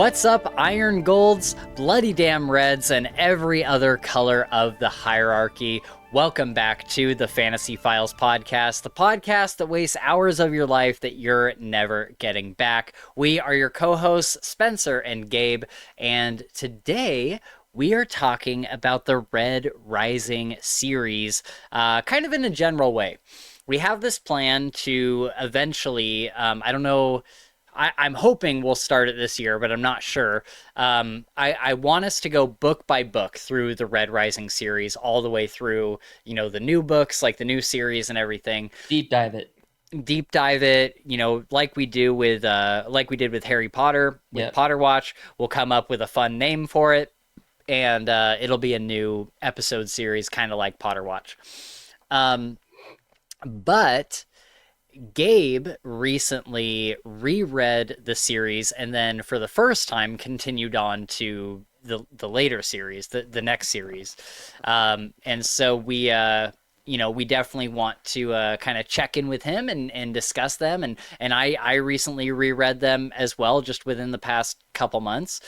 What's up, Iron Golds, Bloody Damn Reds, and every other color of the hierarchy? Welcome back to the Fantasy Files Podcast, the podcast that wastes hours of your life that you're never getting back. We are your co-hosts, Spencer and Gabe, and today we are talking about the Red Rising series, kind of in a general way. We have this plan to eventually, I don't know, I'm hoping we'll start it this year, but I'm not sure. I want us to go book by book through the Red Rising series, all the way through, the new books, like the new series and everything. Deep dive it, like we did with Harry Potter, with Potter Watch. We'll come up with a fun name for it, and it'll be a new episode series, kind of like Potter Watch. But Gabe recently reread the series and then for the first time continued on to the later series, the next series. And so we definitely want to kind of check in with him and discuss them. And I recently reread them as well, just within the past couple months.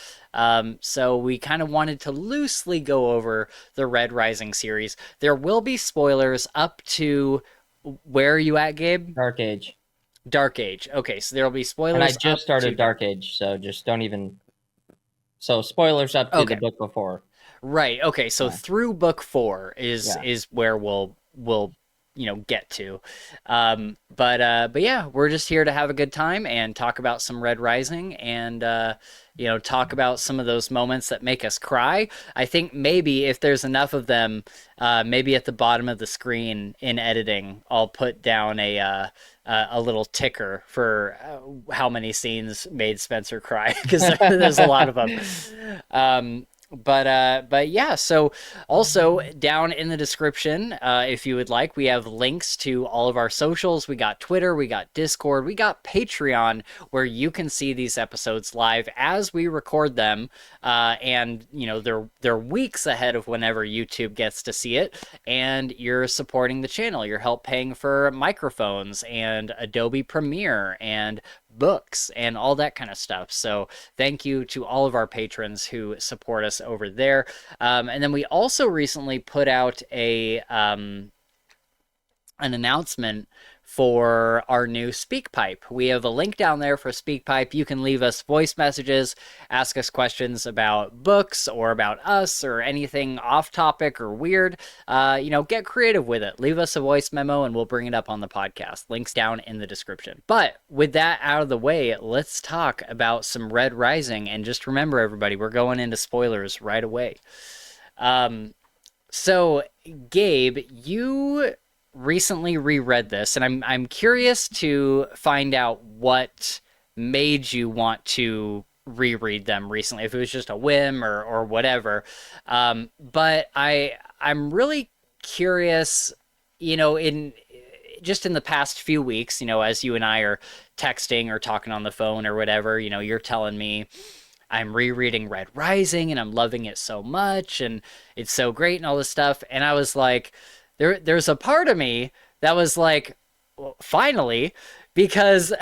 So we kind of wanted to loosely go over the Red Rising series. There will be spoilers up to... Where are you at, Gabe? Dark Age. Okay, so there'll be spoilers. And I just started Dark Age, so just don't even... So spoilers up to the book before. Right, okay, so through book 4 is where we'll get to. But yeah, we're just here to have a good time and talk about some Red Rising and talk about some of those moments that make us cry. I think maybe if there's enough of them, maybe at the bottom of the screen in editing, I'll put down a little ticker for how many scenes made Spencer cry, because there's a lot of them. But yeah, so also down in the description, if you would like, we have links to all of our socials. We got Twitter, we got Discord, we got Patreon, where you can see these episodes live as we record them. And they're weeks ahead of whenever YouTube gets to see it. And you're supporting the channel. You're help paying for microphones and Adobe Premiere and books and all that kind of stuff. So thank you to all of our patrons who support us over there. And then we also recently put out an announcement for our new SpeakPipe. We have a link down there for SpeakPipe. You can leave us voice messages, ask us questions about books or about us or anything off topic or weird. Get creative with it. Leave us a voice memo and we'll bring it up on the podcast. Links down in the description. But with that out of the way, let's talk about some Red Rising. And just remember, everybody, we're going into spoilers right away. So, Gabe, you recently reread this, and I'm curious to find out what made you want to reread them recently, if it was just a whim or whatever. But I'm really curious, in the past few weeks, as you and I are texting or talking on the phone or whatever, you're telling me I'm rereading Red Rising and I'm loving it so much and it's so great and all this stuff. And I was like, There's a part of me that was like, well, finally, because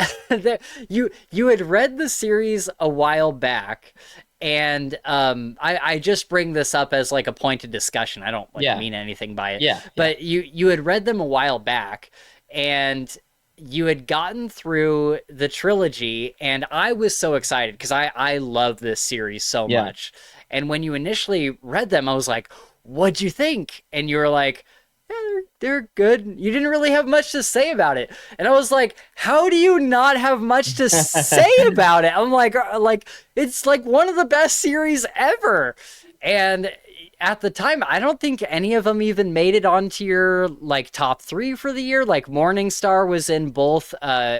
you had read the series a while back, and I just bring this up as like a point of discussion. I don't mean anything by it. But you had read them a while back, and you had gotten through the trilogy, and I was so excited because I love this series so much. And when you initially read them, I was like, what'd you think? And you were like, they're good. You didn't really have much to say about it. And I was like, how do you not have much to say about it? I'm like, it's like one of the best series ever. And at the time, I don't think any of them even made it onto your like top 3 for the year. Like Morningstar was in both.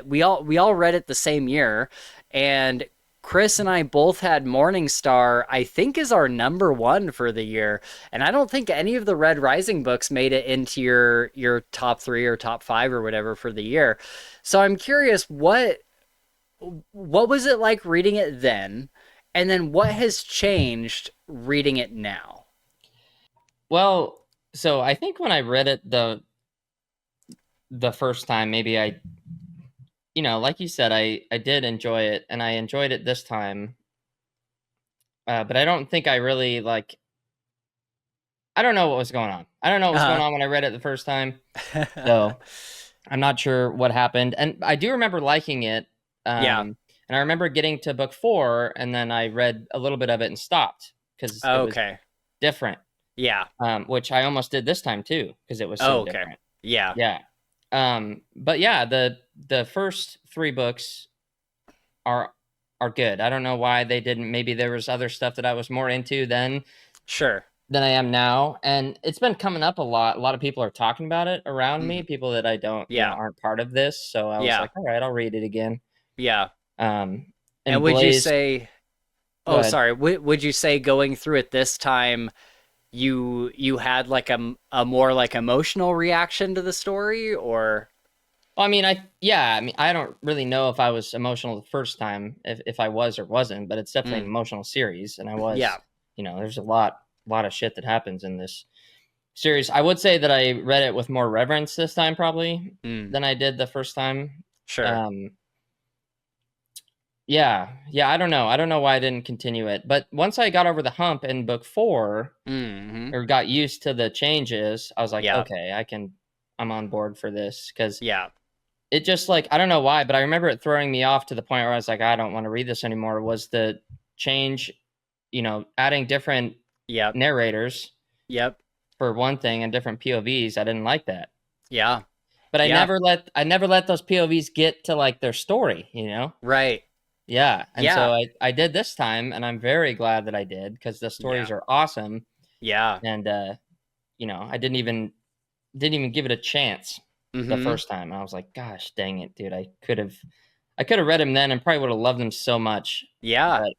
We all read it the same year, and Chris and I both had Morningstar, I think, is our number 1 for the year. And I don't think any of the Red Rising books made it into your top 3 or top 5 or whatever for the year. So I'm curious, what was it like reading it then? And then what has changed reading it now? Well, so I think when I read it the first time, maybe like you said, I did enjoy it, and I enjoyed it this time but I don't think I really like. I don't know what was going on. I don't know what was going Uh-huh. on when I read it the first time. So I'm not sure what happened. And I do remember liking it. Yeah. And I remember getting to book 4, and then I read a little bit of it and stopped because it was Okay. different. Yeah. Which I almost did this time too because it was so Oh, okay. different. Yeah. Yeah. But yeah, the first 3 books are are good. I don't know why they didn't. Maybe there was other stuff that I was more into then Sure. than I am now, and it's been coming up a lot. A lot of people are talking about it around me, Mhm. people that I don't, Yeah. aren't part of this. So I was Yeah. like, all right, I'll read it again. Yeah. Um, And and would you Blaze, say, go oh, ahead. sorry, would you say going through it this time, you had like a more like emotional reaction to the story, or Well, I mean, yeah, I mean, I don't really know if I was emotional the first time, if I was or wasn't, but it's definitely an mm, emotional series, and I was, yeah. there's a lot of shit that happens in this series. I would say that I read it with more reverence this time, probably, Mm, than I did the first time. sure. Um, yeah, I don't know why I didn't continue it, but once I got over the hump in book 4, Mm-hmm. or got used to the changes, I was like, Yeah. okay, I'm on board for this because Yeah. it just like I don't know why, but I remember it throwing me off to the point where I was like, I don't want to read this anymore. Was the change, adding different Yep. narrators Yep. for one thing and different POVs. I didn't like that. Yeah. But Yeah. I never let those POVs get to like their story. Right. Yeah. And so Yeah. I did this time, and I'm very glad that I did because the Yeah. stories are awesome. Yeah. And I didn't even give it a chance the Mm-hmm. first time. I was like, gosh dang it, dude. I could have read him then and probably would have loved him so much, Yeah. but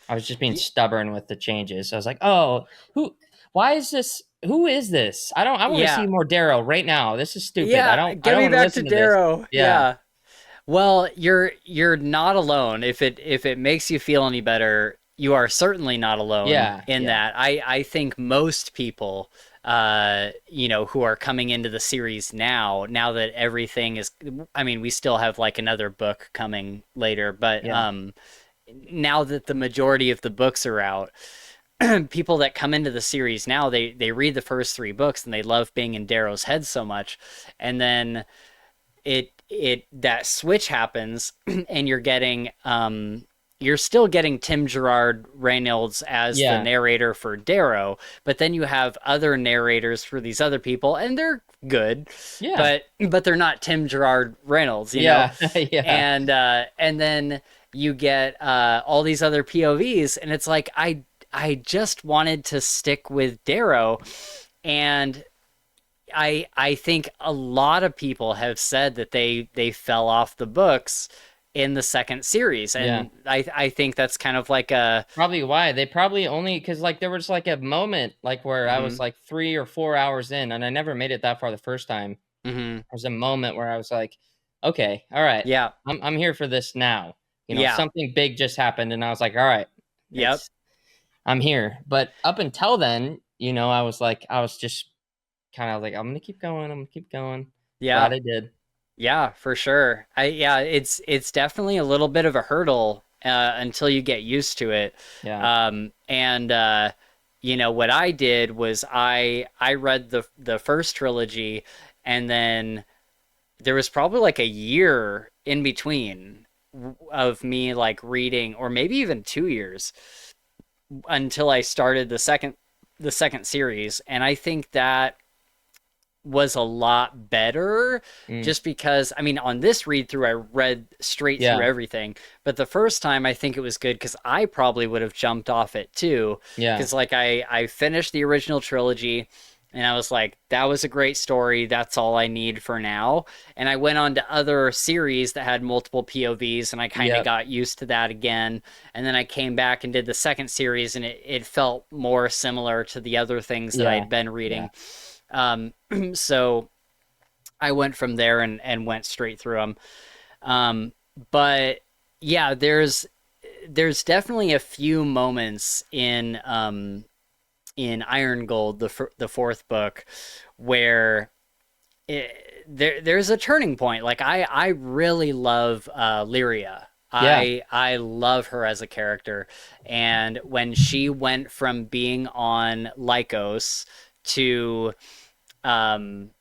I was just being Y- stubborn with the changes. I was like, "Oh, why is this? Who is this? I want to see Yeah. more Darrow right now. This is stupid. Yeah. I Get don't me want to back to listen to this." Darrow. Yeah. Yeah. Well, you're not alone. If it makes you feel any better, you are certainly not alone Yeah. in Yeah. that. I think most people, who are coming into the series now that everything is, I mean, we still have like another book coming later, but Yeah. now that the majority of the books are out, people that come into the series now, they read the first 3 books and they love being in Darrow's head so much, and then it that switch happens and you're still getting Tim Gerard Reynolds as the Yeah. narrator for Darrow, but then you have other narrators for these other people, and they're good, Yeah. but they're not Tim Gerard Reynolds, Yeah. Yeah. and then you get all these other POVs, and it's like I just wanted to stick with Darrow, and I think a lot of people have said that they fell off the books in the second series, Yeah. and I think that's kind of like a Probably why. They probably only because like there was like a moment like where I was mhm, like 3 or 4 hours in, and I never made it that far the first time. mhm, There was a moment where I was like, okay, all right, yeah, I'm here for this now. yeah, Something big just happened, and I was like, all right, yep, I'm here. But up until then, I was just kind of like, I'm gonna keep going. I'm gonna keep going. Glad yeah, I did. yeah, for sure. Yeah, it's definitely a little bit of a hurdle until you get used to it. Yeah, And what I did was I read the first trilogy, and then there was probably like a year in between of me like reading, or maybe even 2 years until I started the second series, and I think that was a lot better mm, just because I mean on this read through I read straight through yeah, everything, but the first time I think it was good because I probably would have jumped off it too, yeah, because like I finished the original trilogy and I was like, that was a great story, that's all I need for now, and I went on to other series that had multiple POVs and I kind of yep, got used to that again, and then I came back and did the second series and it felt more similar to the other things that I yeah, had been yeah, reading. So I went from there and went straight through them. Um, but yeah, there's definitely a few moments in Iron Gold, the fourth book, where there's a turning point. Like I really love Lyria. Yeah. I love her as a character. And when she went from being on Lycos to um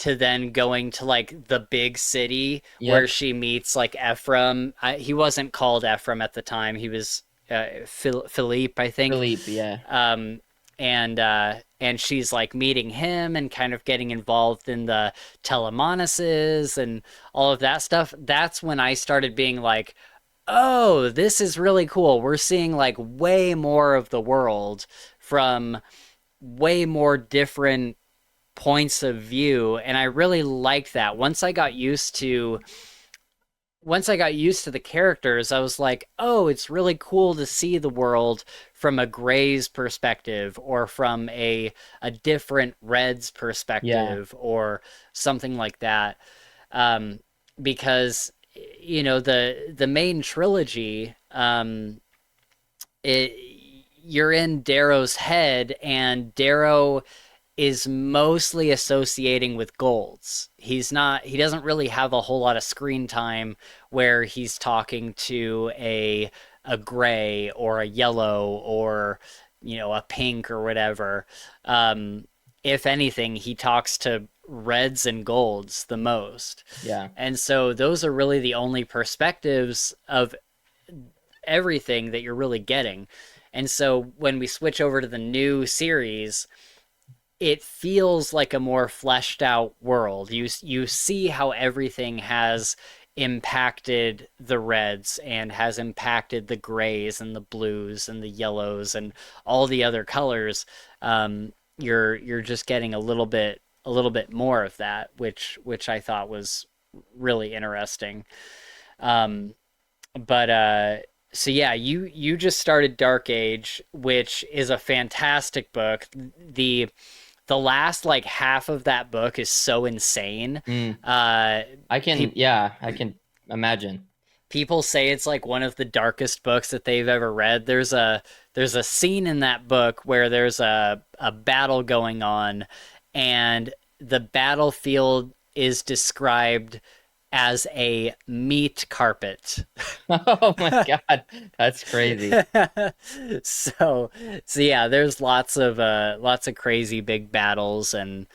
then going to like the big city where Yep. she meets like Ephraim. He wasn't called Ephraim at the time. He was Philippe, I think. Philippe. Yeah. Um, and she's like meeting him and kind of getting involved in the telemonases and all of that stuff. That's when I started being like, oh, this is really cool. We're seeing like way more of the world from way more different points of view, and I really liked that. Once I got used to the characters, I was like, "Oh, it's really cool to see the world from a Gray's perspective or from a different Red's Yeah. perspective or something like that." Um, because the main trilogy, it you're in Darrow's head, and Darrow is mostly associating with golds. He doesn't really have a whole lot of screen time where he's talking to a gray or a yellow or a pink or whatever. If anything, he talks to reds and golds the most. Yeah. And so those are really the only perspectives of everything that you're really getting. And so when we switch over to the new series, it feels like a more fleshed out world. You see how everything has impacted the reds and has impacted the grays and the blues and the yellows and all the other colors. You're just getting a little bit more of that, which I thought was really interesting. Um, but so yeah, you just started Dark Age, which is a fantastic book. The last like half of that book is so insane. Mm. Uh, I can. pe- Yeah. I can imagine. People say it's like one of the darkest books that they've ever read. There's a scene in that book where there's a battle going on, and the battlefield is described as a meat carpet. Oh my God. That's crazy. so so yeah, there's lots of crazy big battles and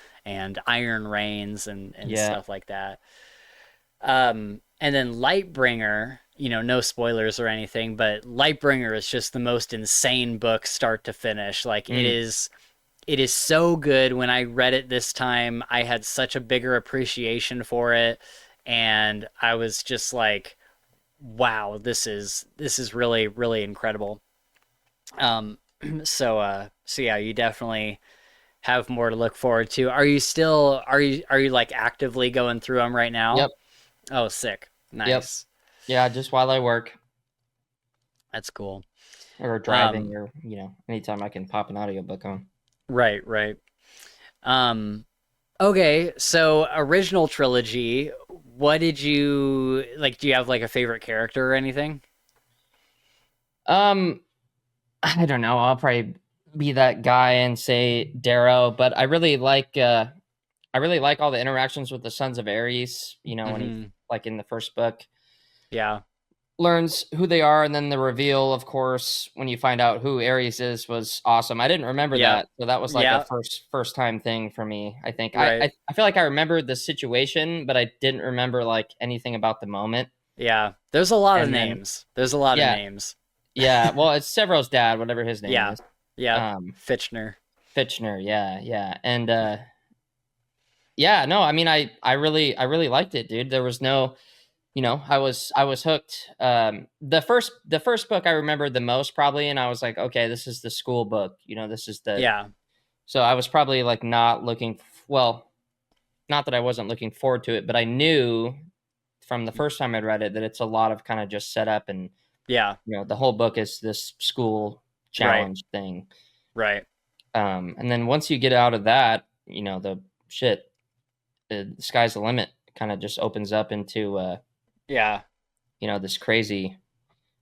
iron rains and Yeah. stuff like that. And then Lightbringer, no spoilers or anything, but Lightbringer is just the most insane book start to finish. Like Mm. it is so good. When I read it this time, I had such a bigger appreciation for it, and I was just like, wow, this is really really incredible. Um, so yeah, you definitely have more to look forward to. Are you still are you like actively going through them right now? Yep. Oh, sick. Yep. Nice. Yeah. Just while I work That's cool. or driving Um, or anytime I can pop an audiobook on. right, right. Um, okay, so original trilogy, what did you like? Do you have like a favorite character or anything? Um. I don't know. I'll probably be that guy and say Darrow, but I really like all the interactions with the Sons of Ares. When he Mm-hmm. like in the first book Yeah. learns who they are, and then the reveal, of course, when you find out who Ares is, was awesome. I didn't remember Yep. that, so that was like a Yeah. first time thing for me. I think Right. I feel like I remembered the situation, but I didn't remember like anything about the moment. Yeah. There's a lot of And then names. There's a lot of yeah, names. yeah. Well, it's Severo's dad, whatever his name Yeah. is. Yeah. Um, Fitchner. Fitchner. Yeah, yeah, and yeah. No, I mean, I really liked it, dude. There was no I was hooked. The first book I remembered the most probably, and I was like, okay, this is the school book. This is the Yeah. so I was probably like not well, not that I wasn't looking forward to it, but I knew from the first time I'd read it that it's a lot of kind of just set up, and Yeah. the whole book is this school Right. challenge thing. Right. And then once you get out of that, the shit, the sky's the limit. Kind of just opens up into Yeah. this crazy,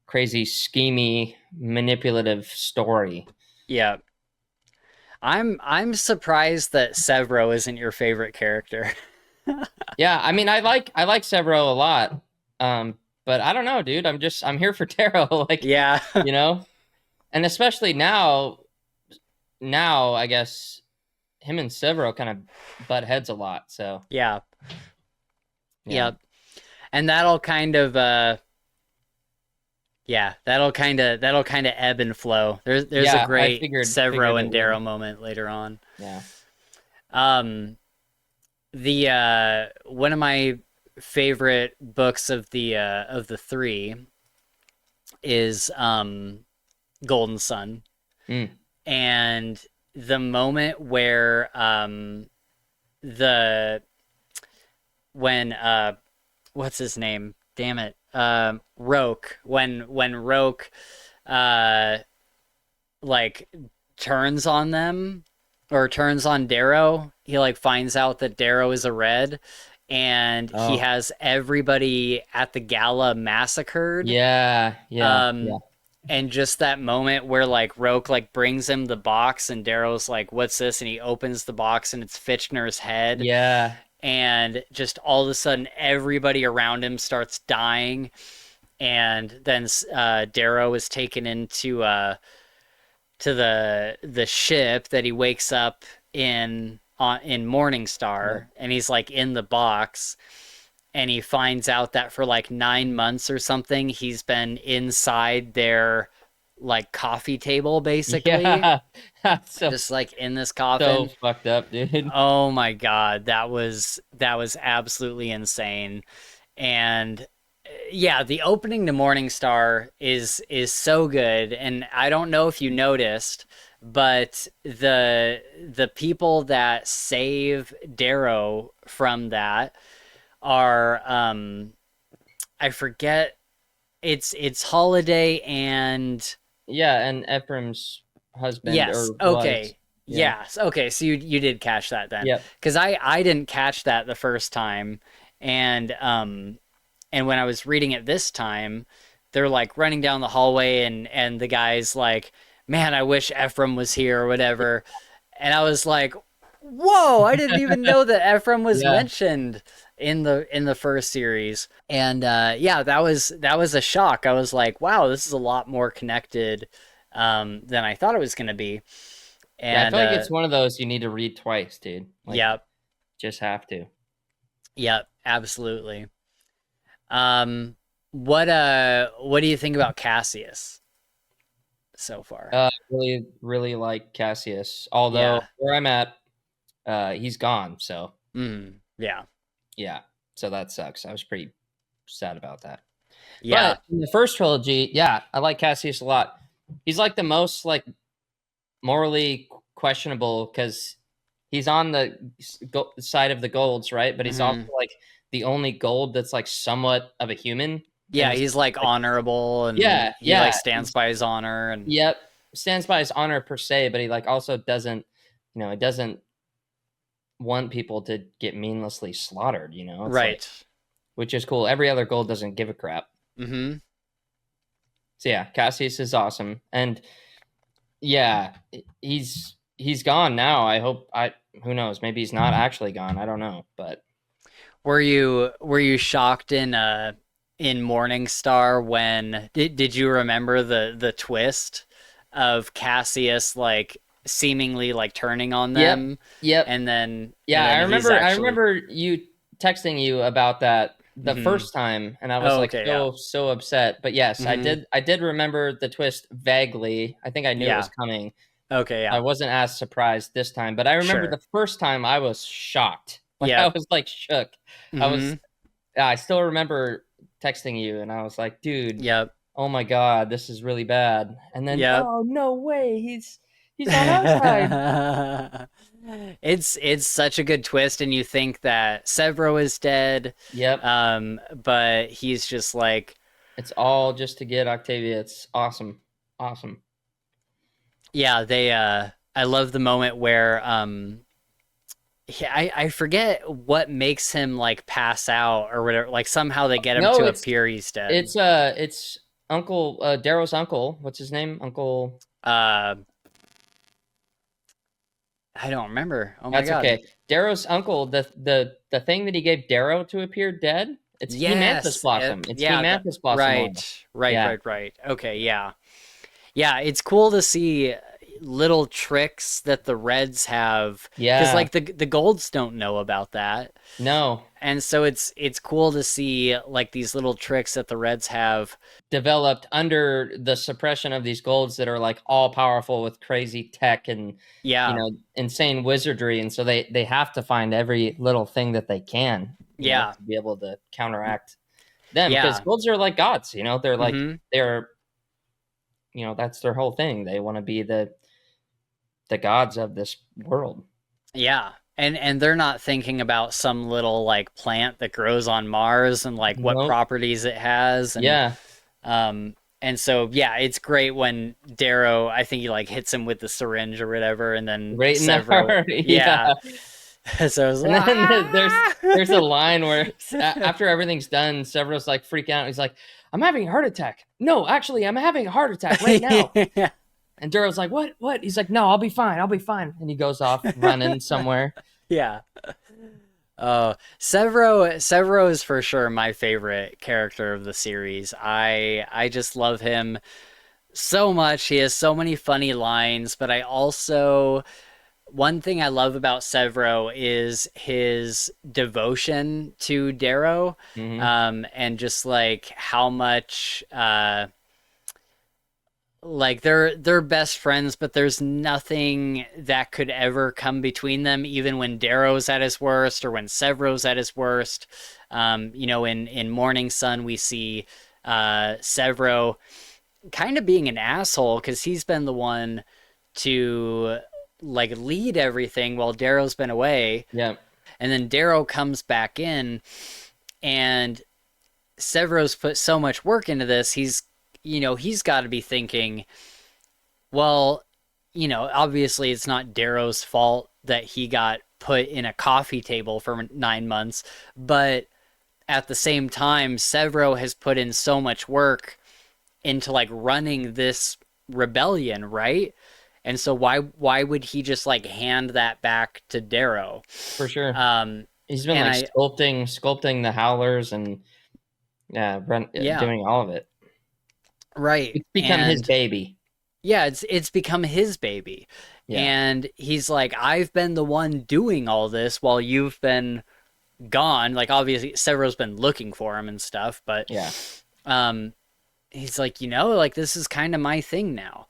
schemy, manipulative story. Yeah. I'm surprised that Severo isn't your favorite character. Yeah, I mean, I like Severo a lot, but I don't know, dude. I'm here for Darrow, like, Yeah. you know, and especially now I guess him and Severo kind of butt heads a lot. So Yeah. yeah, Yep. And that'll kind of yeah, that'll kind of ebb and flow. There's a yeah. I great figured Severo it and would. Darrow moment later on. Yeah. Um the one of my favorite books of the three is Golden Sun. Mm. And the moment where the when what's his name? Damn it. Roke. When Roke uh like turns on them or turns on Darrow, he like finds out that Darrow is a red and he Oh, has everybody at the gala massacred. yeah, yeah, yeah, Um and just that moment where like Roke like brings him the box and Darrow's like, "What's this?" and he opens the box and it's Fitchner's head, yeah, and just all of a sudden everybody around him starts dying, and then Darrow is taken into to the ship that he wakes up in yeah, Morningstar, and he's like in the box, and he finds out that for like 9 months or something he's been inside their like coffee table basically, yeah. So just like in this so coffin. fucked up, dude. Oh my god, that was absolutely insane. And yeah, the opening to Morningstar is so good, and I don't know if you noticed, but the people that save Darrow from that are I forget, it's Holiday and Yeah, and Ephraim's husband yes, or was. okay. Yeah. Yes. Okay, so you did catch that then. Yep. Cuz I didn't catch that the first time, and when I was reading it this time, they're like running down the hallway, and the guy's like, "Man, I wish Ephraim was here or whatever." And I was like, "Whoa, I didn't even know that Ephraim was Yeah. mentioned in the first series." And yeah, that was a shock. I was like, "Wow, this is a lot more connected than I thought it was going to be." Yeah, I And feel like it's one of those you need to read twice, dude. Like, yep, just have to. yep, absolutely. What do you think about Cassius so far? Really, really like Cassius. Although Yeah. where I'm at, he's gone. So Yeah. yeah, so that sucks. I was pretty sad about that. Yeah. But in the first trilogy, yeah, I like Cassius a lot. He's like the most like morally questionable because he's on the side of the golds, right? But he's also hmm like the only gold that's like somewhat of a human in Yeah, the he's sense, like like honorable, and yeah, he like yeah, stands by his honor, and yep, stands by his honor per se, but he like also doesn't, it doesn't want people to get meaninglessly slaughtered. It's like, right. which is cool. Every other gold doesn't give a crap. hmm So yeah, Cassius is awesome, and yeah, he's gone now. I hope I who knows, maybe he's not actually gone. I don't know, but Were you shocked in Morningstar when did you remember the twist of Cassius like seemingly like turning on yep, them, yep. and Yeah, then he's I actually remember you texting you about that the hmm first time, and I was Oh, like okay, yeah. so upset. But yes, hmm I did remember the twist vaguely. I think I knew it was Yeah. coming. Okay, I yeah. wasn't as surprised this time, but I remember Sure. the first time I was shocked. Like I Yep. was like shook. I was hmm yeah, I still remember texting you and I was like, "Dude, Yep. oh my god, this is really bad." And then, Yep. "Oh, no way. He's on our side." It's such a good twist, and you think that Severo is dead, Yep. but he's just like, It's all just to get Octavia. It's awesome. Awesome. yeah. I love the moment where I forget what makes him like pass out or whatever. Like somehow they get him No, to appear he's dead. it's Uncle Darrow's uncle. What's his name? Uncle. Uh, I don't remember. Oh my That's god. okay. Darrow's uncle, the thing that he gave Darrow to appear dead It's Hemanthus Yes. Blossom. It's Yeah. Hemanthus Blossom oil. Yeah. Right. Okay. Yeah. Yeah. It's cool to see little tricks that the Reds have, because Yeah. like the Golds don't know about that. No. And so it's cool to see like these little tricks that the Reds have. Developed under the suppression of these golds that are like all powerful with crazy tech and Yeah. insane wizardry, and so they have to find every little thing that they can, Yeah. to be able to counteract them, because Yeah. golds are like gods. They're like Mm-hmm. they're that's their whole thing. They want to be the gods of this world. Yeah. And they're not thinking about some little like plant that grows on Mars and like what Nope. properties it has. Yeah. And so yeah, it's great when Darrow, I think he like hits him with the syringe or whatever, and then Right in the Severo, heart. yeah. Yeah. So I was And like, then ah! there's a line where after everything's done, Severo's like freak out. He's like, "I'm having a heart attack." No, actually, I'm having a heart attack right now. And Darrow's like, "What? What?" He's like, "No, I'll be fine. I'll be fine." And he goes off running somewhere. Yeah. Severo is for sure my favorite character of the series. I just love him so much. He has so many funny lines, but I also one thing I love about Severo is his devotion to Darrow, Hmm. and just like how much like they're best friends, but there's nothing that could ever come between them, even when Darrow's at his worst or when Severo's at his worst. In Morning Sun, we see Severo kind of being an asshole because he's been the one to like lead everything while Darrow's been away. Yeah. And then Darrow comes back in, and Severo's put so much work into this. He's got to be thinking, well, obviously it's not Darrow's fault that he got put in a coffee table for 9 months, but at the same time, Severo has put in so much work into like running this rebellion, right? And so why would he just like hand that back to Darrow? For sure. Um, He's been and like I sculpting the howlers and yeah, doing all of it. right. It's become his And baby. yeah, it's become his baby. Yeah. And he's like, I've been the one doing all this while you've been gone. Like obviously Severo's been looking for him and stuff, but Yeah. um he's like, like this is kind of my thing now.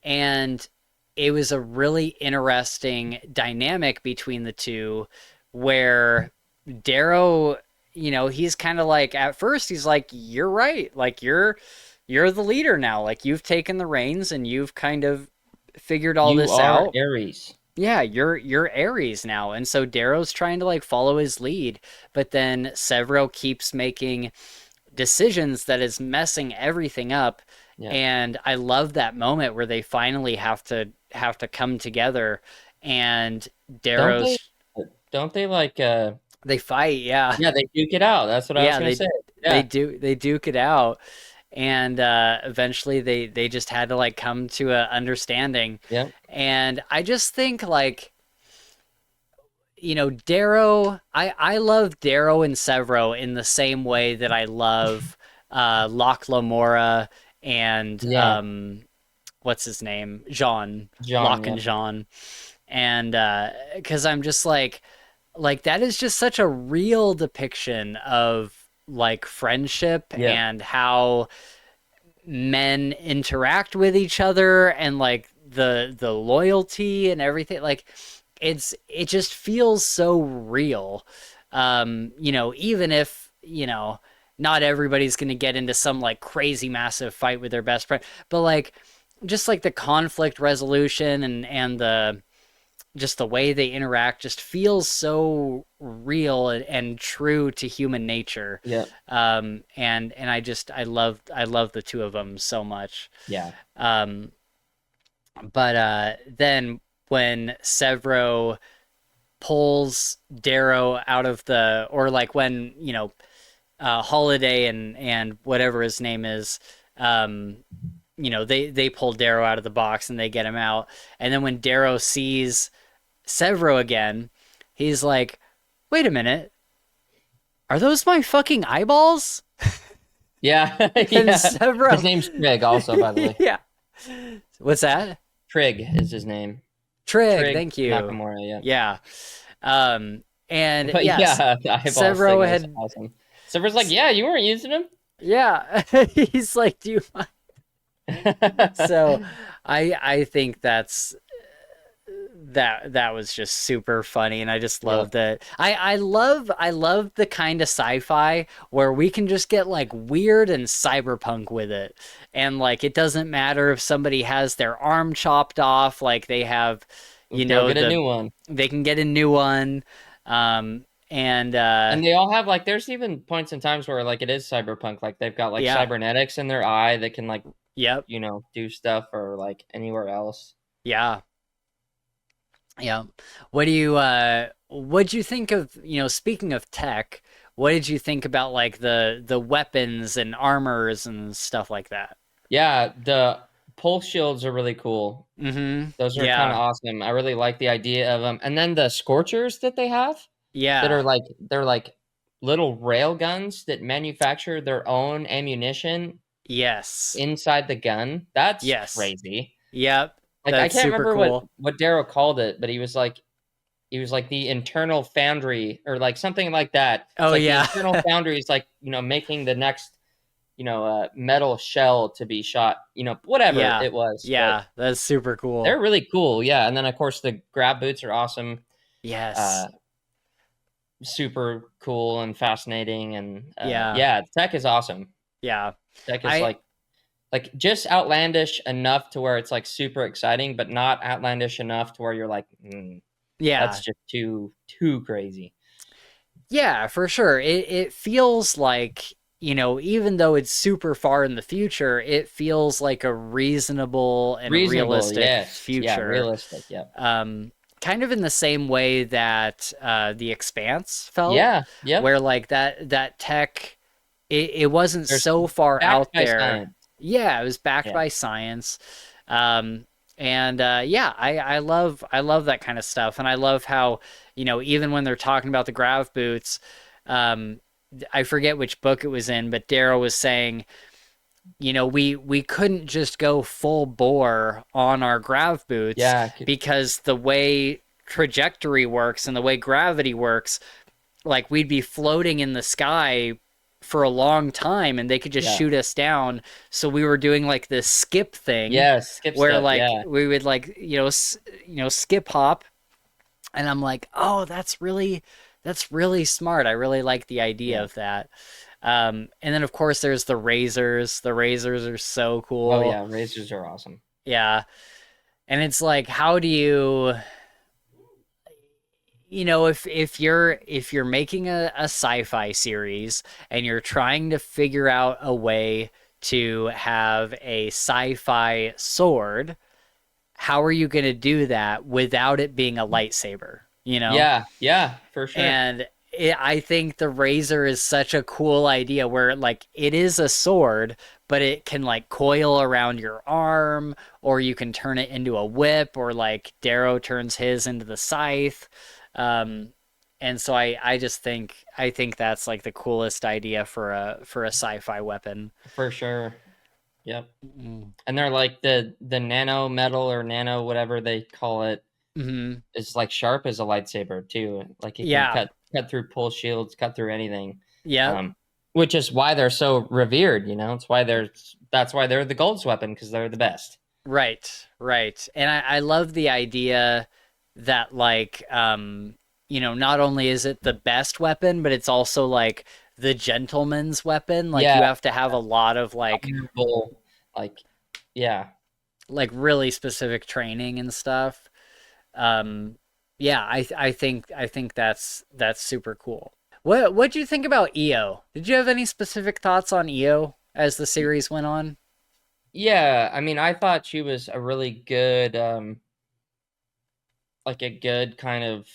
And it was a really interesting dynamic between the two where Darrow, he's kind of like at first he's like, you're right. Like you're the leader now. Like you've taken the reins and you've kind of figured all You this are out. Ares. Yeah, you're Ares now. And so Darrow's trying to like follow his lead, but then Severo keeps making decisions that is messing everything up. Yeah. And I love that moment where they finally have to come together, and Don't they Darrow's don't they like they fight, yeah. yeah, they duke it out. That's what I was Yeah, gonna say. they Yeah. do they duke it out, and eventually they just had to like come to a understanding. Yeah. And I just think like Darrow, I love Darrow and Severo in the same way that I love Locke Lamora and Yeah. what's his name? Jean. John, Locke yeah. and Jean. And because I'm just like that is just such a real depiction of like friendship Yeah. and how men interact with each other and like the loyalty and everything. Like it just feels so real. Even if not everybody's gonna get into some like crazy massive fight with their best friend, but like just like the conflict resolution and the just the way they interact just feels so real and true to human nature. Yeah. And I love the two of them so much. Yeah. But then when Severo pulls Darrow out of the, or like when Holiday and whatever his name is, they pull Darrow out of the box and they get him out. And then when Darrow sees Severo again, he's like, wait a minute, are those my fucking eyeballs? Yeah, And yeah. His Severo, name's Trig, also, by the way. yeah. What's that? Trig is his name. Trig, Trig thank you. Nakamura. Yeah. Yeah. And But yes, yeah, the eyeball thing Severo was had, awesome. Silver's like, yeah, you weren't using them. yeah. He's like, do you mind? So I think that was just super funny, and I just love Yep. that. I love the kind of sci-fi where we can just get like weird and cyberpunk with it, and like it doesn't matter if somebody has their arm chopped off, like they have, Go get a new one. they can get a new one, and And they all have like, there's even points in times where like it is cyberpunk. Like they've got like yeah, cybernetics in their eye that can like, yep, do stuff or like anywhere else. yeah. Yeah. What'd you think of, speaking of tech, what did you think about like the weapons and armors and stuff like that? Yeah, the pulse shields are really cool. Mm-hmm. Those are kind of Yeah. awesome. I really like the idea of them. And then the scorchers that they have that Yeah. are like, they're like little rail guns that manufacture their own ammunition Yes. inside the gun. That's Yes. crazy. Yep. Like I That's can't super remember what cool. Darrow called it, but he was like the internal foundry or like something like that. It's Oh like the yeah. internal foundry is like, making the next, metal shell to be shot, whatever Yeah. it was, but Yeah. That's super they're cool. really cool. Yeah. And then of course the grab boots are awesome. Yes. Uh, Super cool and fascinating. And, Yeah. yeah, tech is awesome. Yeah. Tech is I like just outlandish enough to where it's like super exciting, but not outlandish enough to where you're like, that's yeah. just too crazy. Yeah, for sure. It feels like, even though it's super far in the future, it feels like a reasonable and Reasonable, realistic yes, yeah, future. realistic, yeah, Kind of in the same way that The Expanse felt, yeah, yep. where like that tech, it wasn't There's so far backed out by there. science. Yeah, it was backed Yeah, by science. Um, and yeah, I love that kind of stuff, and I love how, even when they're talking about the grav boots, um, I forget which book it was in, but Darrow was saying, we couldn't just go full bore on our grav boots yeah, because the way trajectory works and the way gravity works, like we'd be floating in the sky for a long time and they could just yeah, shoot us down. So we were doing like this skip thing yeah. Skip where step, like yeah, we would like, skip hop, and I'm like, "Oh, that's really smart. I really like the idea yeah. of that." And then of course there's the razors. The razors are so Oh cool. yeah, razors are awesome. Yeah. And it's like, how do you, if you're making a sci-fi series and you're trying to figure out a way to have a sci-fi sword, how are you going to do that without it being a lightsaber, Yeah, yeah, for sure. And I think the razor is such a cool idea where like it is a sword, but it can like coil around your arm, or you can turn it into a whip, or like Darrow turns his into the scythe. Um, and so I think that's like the coolest idea for a sci-fi weapon. For sure. Yep. Mm-hmm. And they're like the nano metal or nano whatever they call it Mm-hmm. is like sharp as a lightsaber too. Like it can Yeah. cut through pulse shields, cut through anything. Yep. Which is why they're so revered. It's why that's why they're the gold's weapon, because they're the best. Right. Right. And I love the idea that like not only is it the best weapon, but it's also like the gentleman's weapon. Like Yeah, you have to have a lot of like honorable, like yeah, really specific training and stuff. Um yeah, I think that's super cool. What do you think about EO? Did you have any specific thoughts on EO as the series went on? yeah. I mean, I thought she was a really good, like a good kind of,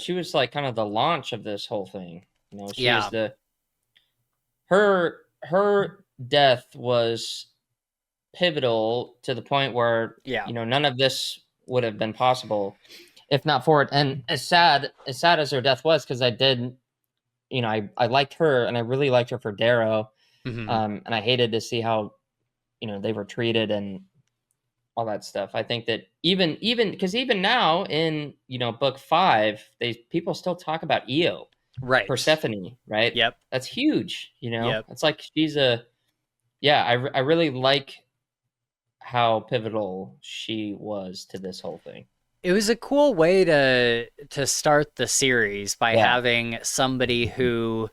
she was like kind of the launch of this whole thing. She was Yeah. the her death was pivotal to the point where Yeah. none of this would have been possible if not for it. And as sad as her death was, because I liked her, and I really liked her for Darrow. Hmm. And I hated to see how they were treated and all that stuff. I think that even because even now in book 5, they people still talk about Io, Right. Persephone, right? Yep. That's huge. Yep. It's like she's a yeah. I really like how pivotal she was to this whole thing. It was a cool way to start the series by Yeah, having somebody who,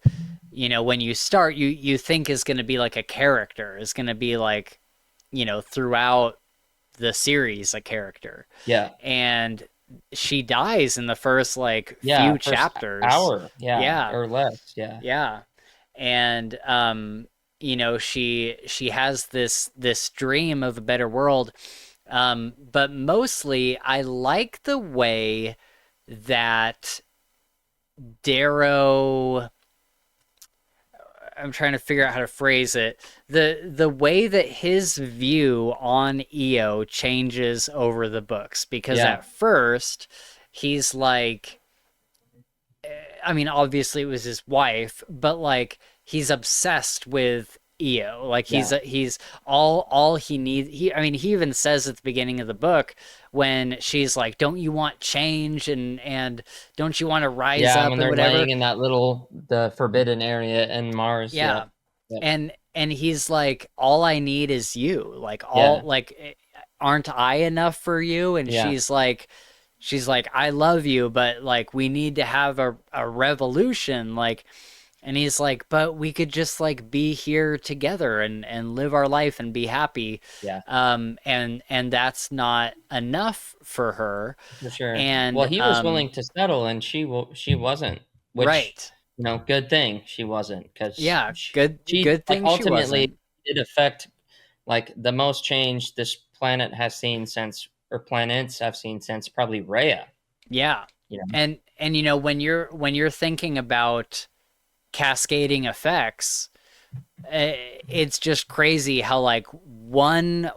when you start, you think is going to be like a character, is going to be like, throughout the series a character. yeah, And she dies in the first like yeah. few First chapters. hour, yeah, Yeah. or less, yeah, Yeah. And she has this dream of a better world. But mostly I like the way that Darrow, I'm trying to figure out how to phrase it. The way that his view on Io changes over the books, because yeah, at first he's like, I mean, obviously it was his wife, but like he's obsessed with Io. Like yeah, he's all he needs. I mean, he even says at the beginning of the book when she's like, "Don't you want change and don't you want to rise yeah. up When and they're whatever?" laying in the forbidden area in Mars, Yeah. yep, yep, And he's like, "All I need is you." Like all yeah, like aren't I enough for you? And yeah, she's like, "I love you, but like we need to have a revolution." Like, and he's like, "But we could just like be here together and live our life and be happy." yeah. And that's not enough for her. For sure. Well, And he was willing to settle, and she wasn't. Which, right. good thing she wasn't, because Yeah, good like thing she ultimately wasn't. did affect like the most change this planet has seen since, or planets have seen since probably Rhea. Yeah. You know. And when you're thinking about cascading effects, it's just crazy how like one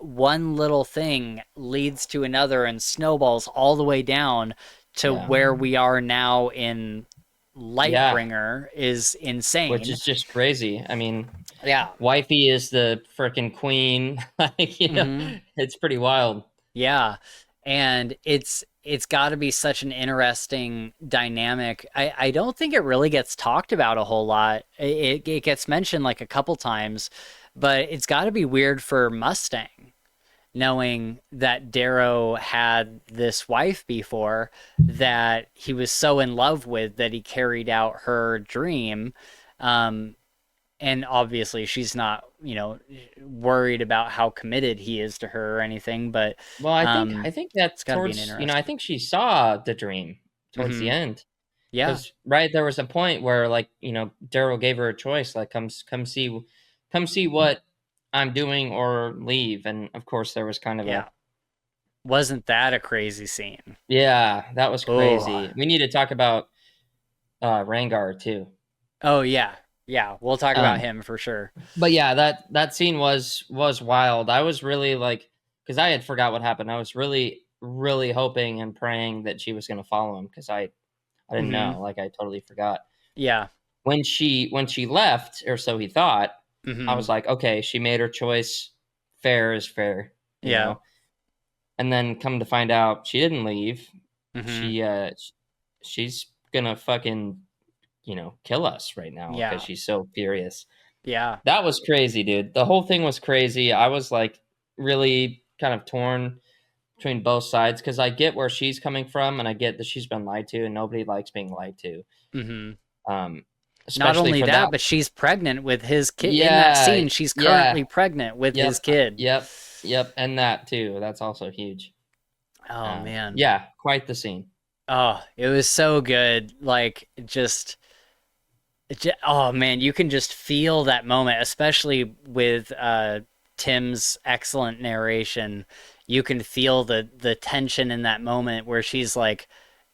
little thing leads to another and snowballs all the way down to Yeah. where we are now in Yeah. Lightbringer is Which insane. is just crazy. I mean, Yeah. wifey is the freaking queen. Like, Hmm. it's pretty wild. Yeah. And it's got to be such an interesting dynamic. I don't think it really gets talked about a whole lot. It gets mentioned like a couple times, but it's got to be weird for Mustang knowing that Darrow had this wife before that he was so in love with that he carried out her dream. Um, and obviously she's not, worried about how committed he is to her or anything, but Well, I think that it's got to be an towards, I interesting. think she saw the dream towards the Hmm. end. Yeah. Because right, there was a point where, like, Daryl gave her a choice, like, come see what I'm doing, or leave. And of course there was kind of a Yeah. Wasn't that a crazy scene? yeah, that was Oh. crazy. We need to talk about Rangar too. Oh yeah. Yeah. We'll talk about Um, him for sure. but yeah, that scene was wild. I was really like, because I had forgot what happened. I was really really hoping and praying that she was going to follow him, because I didn't Hmm. know. Like, I totally forgot. Yeah. When she left, or so he thought, I Hmm. was like, okay, she made her choice. Fair is fair, Yeah. And then come to find out, she didn't leave. Hmm. She's gonna fucking kill us right now because Yeah. she's so furious. Yeah. That was crazy, dude. The whole thing was crazy. I was like really kind of torn between both sides, because I get where she's coming from, and I get that she's been lied to, and nobody likes being lied to. Hmm. Um, Not especially only for that. that, but she's pregnant with his kid in that Yeah, scene. She's yeah, currently pregnant with his yep, kid. yep, yep, and that too. That's also huge. Oh man. Yeah, quite the scene. Oh, it was so good. Like oh man, you can just feel that moment, especially with Tim's excellent narration. You can feel the tension in that moment where she's like,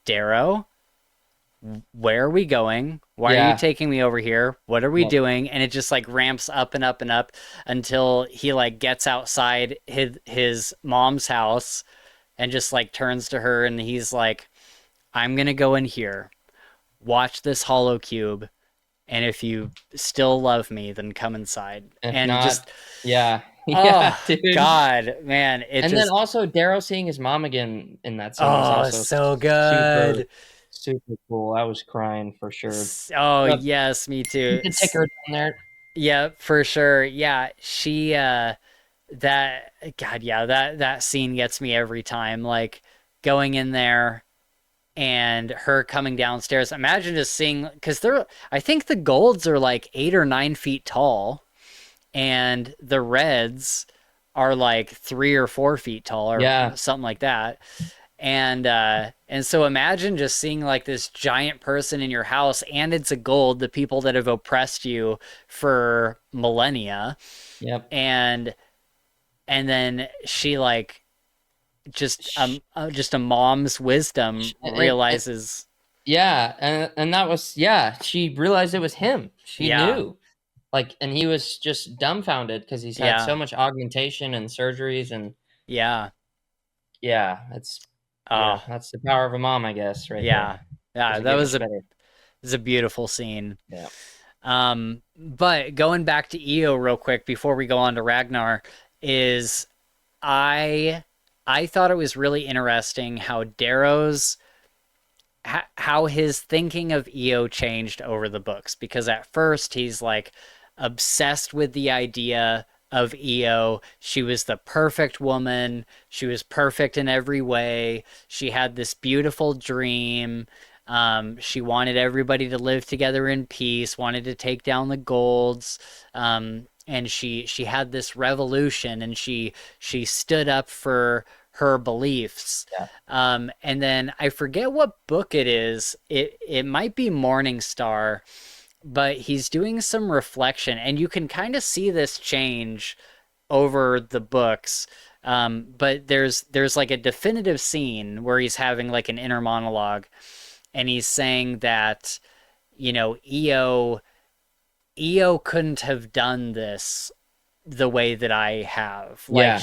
"Darrow, where are we going? Why are you Yeah, taking me over here? What are we yep, doing?" And it just like ramps up and up and up until he like gets outside his mom's house and just like turns to her and he's like, "I'm gonna go in here, watch this hollow cube, And if you still love me, then come inside. If And not, just, yeah, yeah, oh, dude. God, man, it And then just, also Darrow seeing his mom again in that scene was oh, also so super, good. super cool. I was crying for sure. Oh, Uh, yes, me keep too. the ticker down there. Yeah, for sure. Yeah, that, God, yeah, that scene gets me every time. Like going in there and her coming downstairs. Imagine just seeing, because I think the golds are like 8 or 9 feet tall, and the reds are like 3 or 4 feet tall, or Yeah, something like that. And so imagine just seeing like this giant person in your house, and it's a gold, the people that have oppressed you for millennia, yep. and then she like just a mom's wisdom And realizes, yeah, and that was, yeah. She realized it was him. She yeah, knew, like, and he was just dumbfounded because he's had so yeah, much augmentation and surgeries, and yeah, yeah, it's yeah, oh, that's the power of a mom, I guess, right there. yeah, yeah, Doesn't that get was much better. a beautiful scene. Yeah, But going back to Io real quick before we go on to Ragnar, is I I thought it was really interesting how Darrow's how his thinking of Io changed over the books, because at first he's like obsessed with the idea of Io. She was the perfect woman. She was perfect in every way. She had this beautiful dream. She wanted everybody to live together in peace, wanted to take down the golds. And she had this revolution, and she stood up for her beliefs. yeah, And then I forget what book it is. It might be Morning Star, but he's doing some reflection, and you can kind of see this change over the books. But there's like a definitive scene where he's having like an inner monologue, and he's saying that, Io couldn't have done this the way that I have. Like yeah,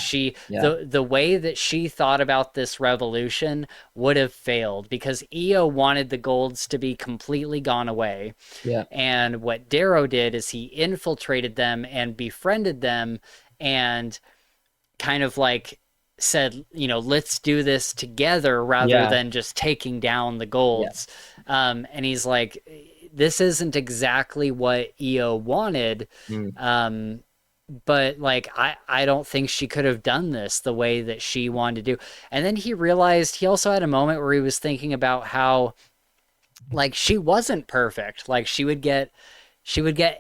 yeah, the way that she thought about this revolution would have failed, because Io wanted the golds to be completely gone away. yeah, And what Darrow did is he infiltrated them and befriended them, and kind of like said, let's do this together rather yeah, than just taking down the yeah. golds. And he's like, this isn't exactly what Io wanted. Mm, Um, but like I don't think she could have done this the way that she wanted to do. And then he realized, he also had a moment where he was thinking about how like she wasn't perfect. Like she would get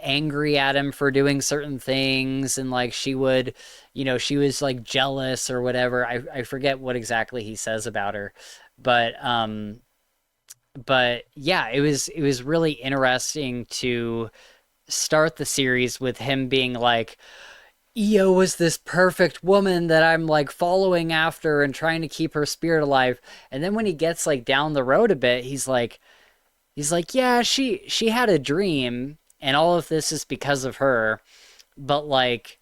angry at him for doing certain things, and like she was like jealous or whatever. I forget what exactly he says about her. But yeah, it was really interesting to start the series with him being like, Io was this perfect woman that I'm like following after and trying to keep her spirit alive. And then when he gets like down the road a bit, he's like, yeah, she had a dream, and all of this is because of her, but like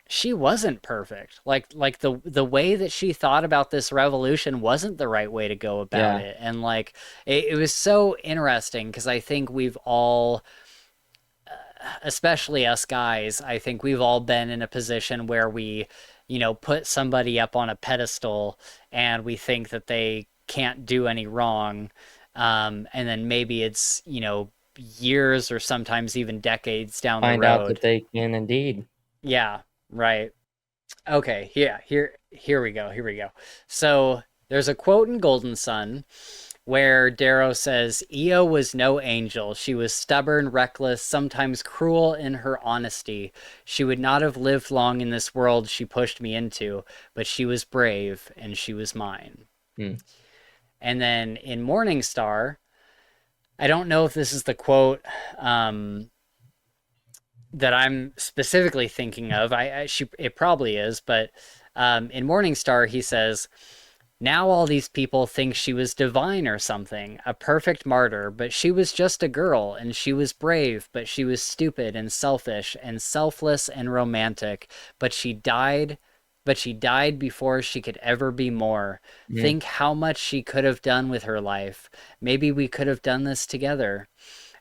she wasn't perfect. Like the way that she thought about this revolution wasn't the right way to go about yeah, it. And like it was so interesting, because I think we've all, especially us guys, I think we've all been in a position where we, put somebody up on a pedestal, and we think that they can't do any wrong. And then maybe it's, years or sometimes even decades down the find out that road. they can indeed. Yeah, right. Okay, yeah, here we go. Here we go. So there's a quote in Golden Sun where Darrow says, Io was no angel. She was stubborn, reckless, sometimes cruel in her honesty. She would not have lived long in this world she pushed me into, but she was brave, and she was mine. Mm, And then in Morning Star, I don't know if this is the quote that I'm specifically thinking of. It probably is, but in Morning Star, he says, now all these people think she was divine or something, a perfect martyr, but she was just a girl, and she was brave, but she was stupid and selfish and selfless and romantic, but she died before she could ever be more. mm, Think how much she could have done with her life. Maybe we could have done this together.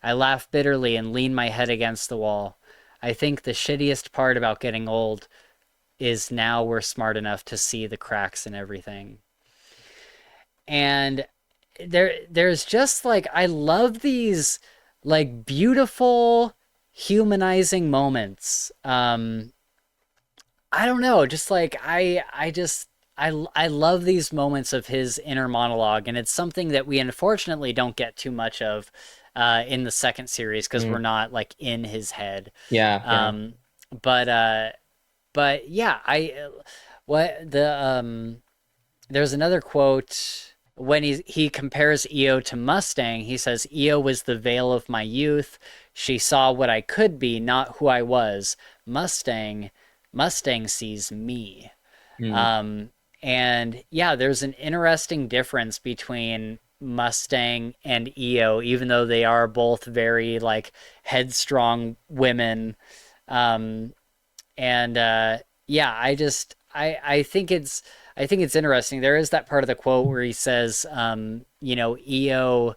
I laugh bitterly and lean my head against the wall. I think the shittiest part about getting old is now we're smart enough to see the cracks in everything. And there's just like, I love these like beautiful humanizing moments. I don't know, just like I love these moments of his inner monologue, and it's something that we unfortunately don't get too much of in the second series because we're Mm. not like in his head. Yeah, yeah. Um, but yeah, I what the there's another quote when he compares Io to Mustang. He says, Io was the veil of my youth. She saw what I could be, not who I was. Mustang sees me. Mm. Um, and yeah, there's an interesting difference between Mustang and Io, even though they are both very like headstrong women. Um, and yeah, I think it's interesting. There is that part of the quote where he says, you know,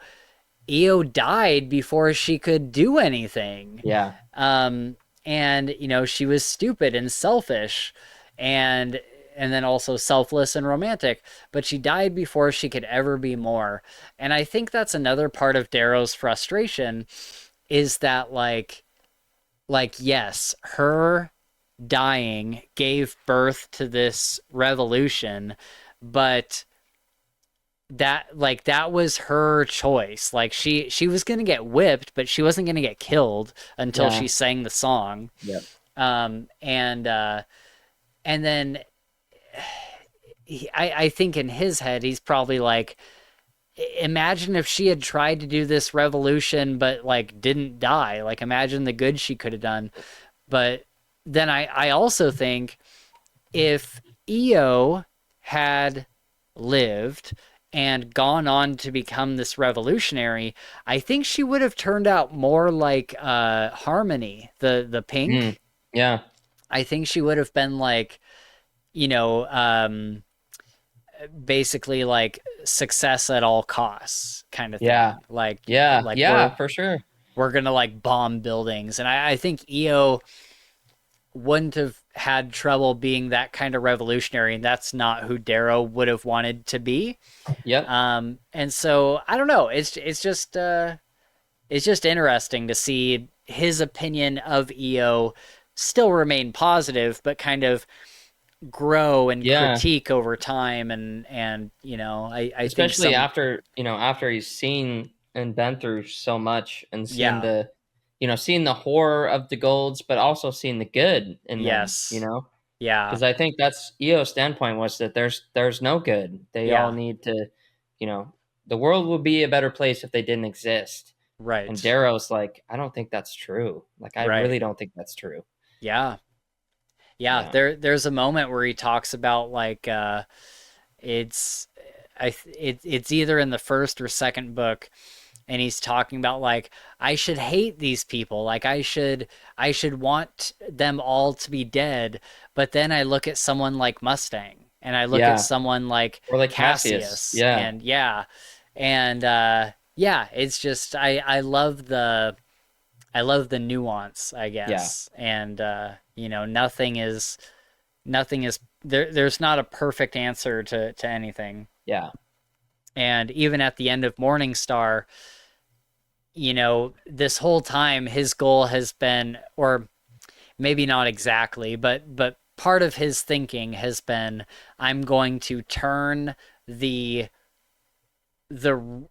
Io died before she could do anything. Yeah. Um, and you know, she was stupid and selfish, and then also selfless and romantic, but she died before she could ever be more. And I think that's another part of Darrow's frustration is that yes, her dying gave birth to this revolution, but that was her choice. Like she was going to get whipped, but she wasn't going to get killed until Yeah. she sang the song. Yep. And then I think in his head he's probably like, imagine if she had tried to do this revolution but like didn't die. Like imagine the good she could have done. But then I also think if Io had lived and gone on to become this revolutionary, I think she would have turned out more like Harmony, the Mm. pink. Yeah. I think she would have been like, you know, basically like success at all costs kind of Yeah. thing. Like Yeah. like Yeah, for sure. we're gonna like bomb buildings, and I think Io wouldn't have had trouble being that kind of revolutionary, and that's not who Darrow would have wanted to be. Yep. And so I don't know. It's just interesting to see his opinion of Io still remain positive, but kind of grow and Yeah. critique over time. And you know, I think Especially some after, after he's seen and been through so much and seen yeah, seeing the horror of the golds, but also seeing the good in them, yes, yeah, because I think that's EO's standpoint was that there's no good. They all yeah, need to, you know, the world would be a better place if they didn't exist. And right, Darrow's like, I don't think that's true. Like, I right, really don't think that's true. yeah, yeah. Yeah. There's a moment where he talks about like it's it's either in the first or second book, and he's talking about like I should hate these people, like I should want them all to be dead, but then I look at someone like Mustang, and I look at Yeah. someone like Or like Cassius. Cassius, Yeah. and yeah, and yeah, it's just I love the nuance, I Yeah. guess. And you know, nothing is there's not a perfect answer to anything. Yeah. And even at the end of Morningstar, you know, this whole time his goal has been, or maybe not exactly, but part of his thinking has been, I'm going to turn the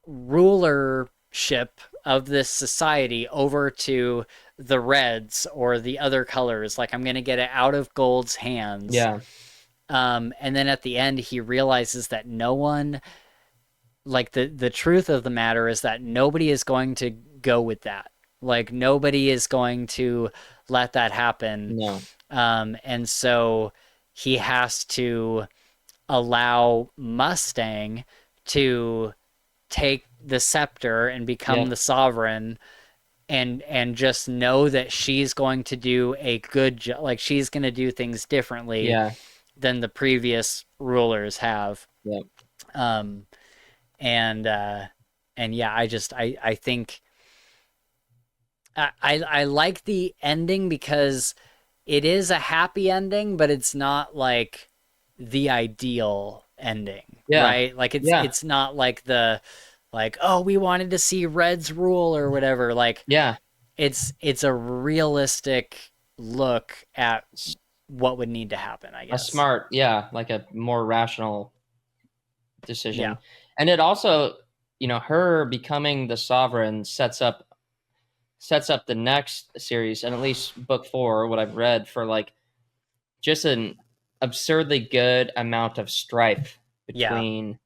rulership of this society over to the reds or the other colors. Like I'm going to get it out of Gold's hands. Yeah. And then at the end, he realizes that no one, like the truth of the matter is that nobody is going to go with that. Like nobody is going to let that happen. No. And so he has to allow Mustang to take the scepter and become Yep. the sovereign, and just know that she's going to do a good job, like she's going to do things differently Yeah. than the previous rulers have. Yep. um and yeah, I think I like the ending because it is a happy ending, but it's not like the ideal ending, Yeah, right? Like yeah, it's not like the like, oh, we wanted to see Reds rule or whatever. Like yeah. it's a realistic look at what would need to happen, I A guess. smart, yeah, like a more rational Yeah. decision. And it also, her becoming the sovereign sets up the next series, and at least book 4, what I've read, for like just an absurdly good amount of strife Yeah. between,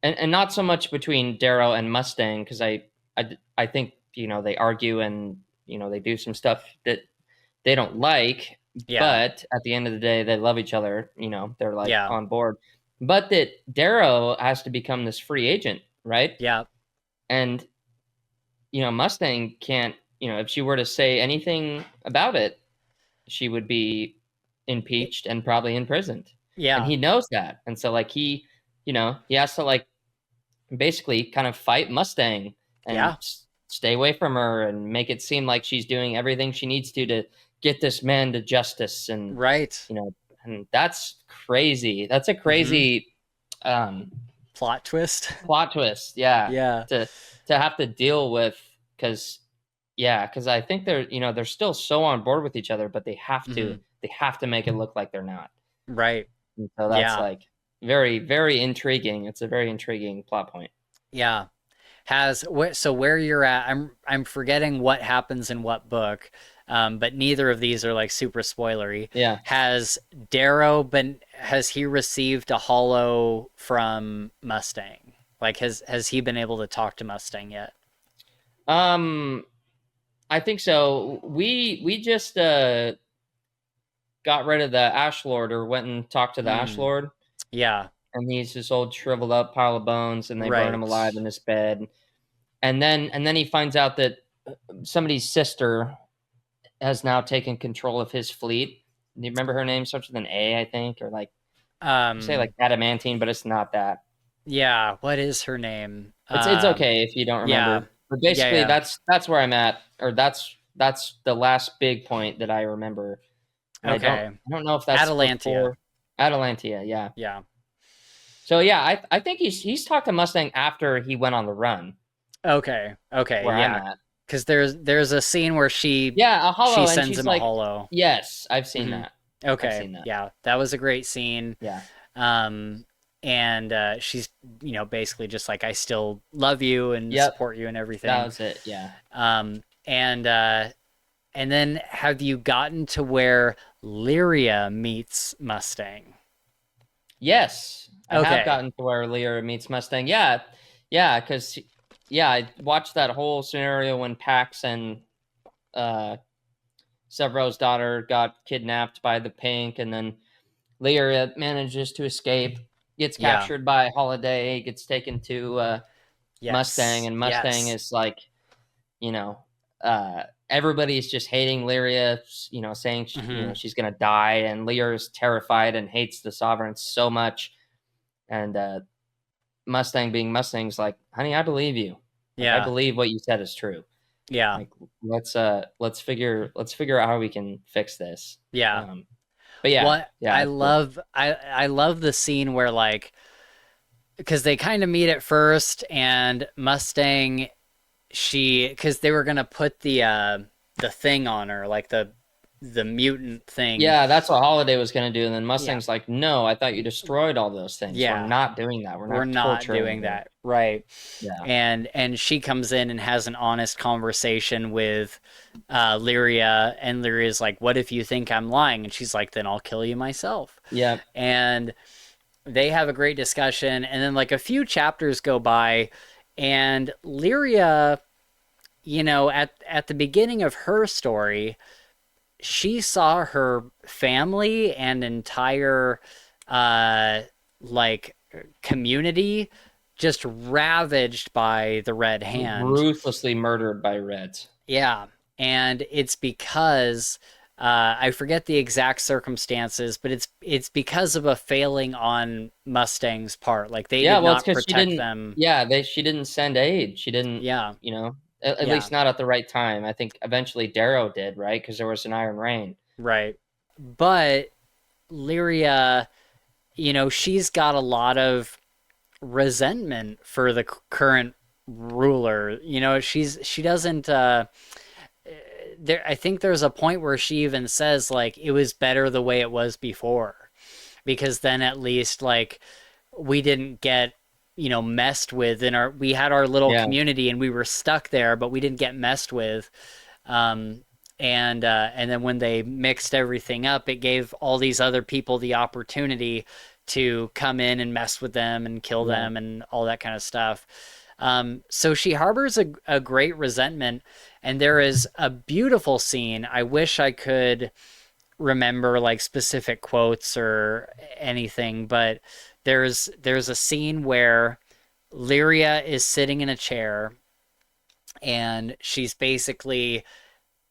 and not so much between Darrow and Mustang, because I think they argue, and they do some stuff that they don't like, Yeah. but at the end of the day, they love each other. They're like Yeah. on board. But that Darrow has to become this free agent, right? Yeah. And Mustang can't. If she were to say anything about it, she would be impeached and probably imprisoned. And Yeah. he knows that, and so like he has to like basically kind of fight Mustang and Yeah. stay away from her and make it seem like she's doing everything she needs to get this man to justice. And Right. you know and that's crazy. That's a Mm-hmm. crazy um Plot twist. plot twist, yeah, Yeah. to have to deal with, because I think they're still so on board with each other, but Mm-hmm. they have to make it look like they're not. Right. And so that's Yeah. like very, very intriguing. It's a very intriguing plot point. Yeah. So where you're at, I'm forgetting what happens in what book, but neither of these are like super spoilery. Yeah. Has Darrow been? Has he received a hollow from Mustang? Like has he been able to talk to Mustang yet? Um, I think so. We just got rid of the Ash Lord, or went and talked to the Ash Mm, Lord, yeah. and he's this old shriveled up pile of bones, and they burn him Right. alive in his bed. And then he finds out that somebody's sister has now taken control of his fleet. Do you remember her name? Starts with an A, I think, or like say like Um. adamantine, but it's not that. Yeah. What is her name? It's okay if you don't Yeah. remember. But Yeah. basically, Yeah. that's where I'm at, or that's the last big point that I remember. And Okay. I don't know if that's Atalantia. before Atalantia, yeah. Yeah. So yeah, I think he's talked to Mustang after he went on the run, Okay. Okay. where I'm Yeah. at. Because there's a scene where she Yeah, a she hollow, and sends she's him a like, hollow. yes, I've seen Hmm. that. I've Okay, seen that. yeah, that was a great scene. Yeah. Um, and she's basically just like I still love you and Yep. support you and That everything. was it. Yeah. Um, and then have you gotten to where Lyria meets Mustang? Yes, I have Okay, gotten to where Lear meets Mustang. Yeah, yeah, because I watched that whole scenario when Pax and uh, Sevro's daughter got kidnapped by the Pink, and then Lear manages to escape, gets yeah, captured by Holiday, gets taken to Mustang, yes, and Mustang yes, is like, you know, everybody's just hating Lyria, saying hmm, she's gonna die, and Lear is terrified and hates the Sovereign so much, and Mustang, being Mustang's like, honey, I believe you. Like, I yeah, believe what you said is true. yeah, Like, let's figure out how we can fix this. yeah. Um, but yeah, What yeah, it's cool. I love the scene where like because they kind of meet at first and Mustang because they were gonna put the thing on her, like the mutant thing. Yeah, that's what Holiday was gonna do, and then Yeah, Mustang's like, no, I thought you destroyed all those things. We're yeah, not doing that. We're we're not not torturing doing her. that, right? Yeah, And she comes in and has an honest conversation with Lyria, and Lyria's like, "What if you think I'm lying?" And she's like, "Then I'll kill you myself." yeah, And they have a great discussion, and then like a few chapters go by, and Lyria, at the beginning of her story, she saw her family and entire uh like community just ravaged by the Red Hand. ruthlessly murdered by Reds. Yeah, and it's because I forget the exact circumstances, but it's because of a failing on Mustang's part. Like they Yeah, did well, it's not because she protect didn't. them. Yeah, she didn't send aid. She didn't. Yeah, You know, At Yeah, least not at the right time. I think eventually Darrow did, right? Because there was an Iron Rain. right. But Lyria, she's got a lot of resentment for the current ruler. She doesn't there I think there's a point where she even says like it was better the way it was before because then at least like we didn't get messed with in our we had our little Yeah, community and we were stuck there but we didn't get messed with. um and then when they mixed everything up, it gave all these other people the opportunity to come in and mess with them and kill yeah. them and all that kind of stuff. So she harbors a great resentment, and there is a beautiful scene. I wish I could remember like specific quotes or anything, but there's a scene where Lyria is sitting in a chair and she's basically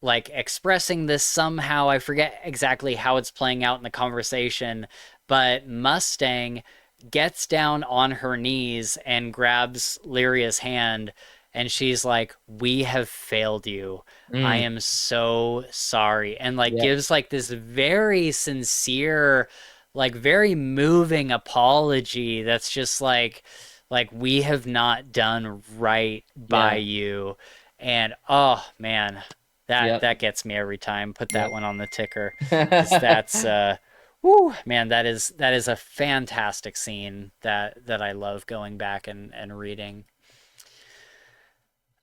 like expressing this somehow. I forget exactly how it's playing out in the conversation, but Mustang gets down on her knees and grabs Lyria's hand, and she's like, "We have failed you. I Mm, am so sorry." And like yep, gives like this very sincere, like very moving apology that's just like we have not done right by yeah, you. And oh man, that yep, that gets me every time. Put that yep. one on the ticker because that's whoo, man, that is a fantastic scene that I love going back and reading.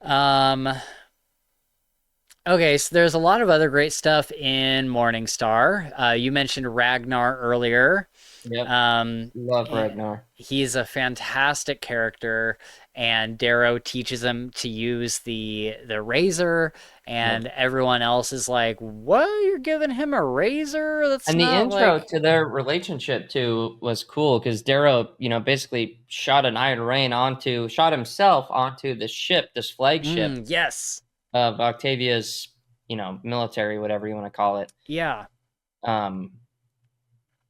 Um, okay, so there's a lot of other great stuff in Morningstar. You mentioned Ragnar earlier. Yep. Um, Love eh, Ragnar. he's a fantastic character, and Darrow teaches him to use the razor, Yep. and everyone else is like, "What? You're giving him a razor? That's And the not intro like." to their relationship too was cool because Darrow, basically shot an Iron Rain shot himself onto the ship, this flagship Yes, of Octavia's, military, whatever you want to call it, yeah, um,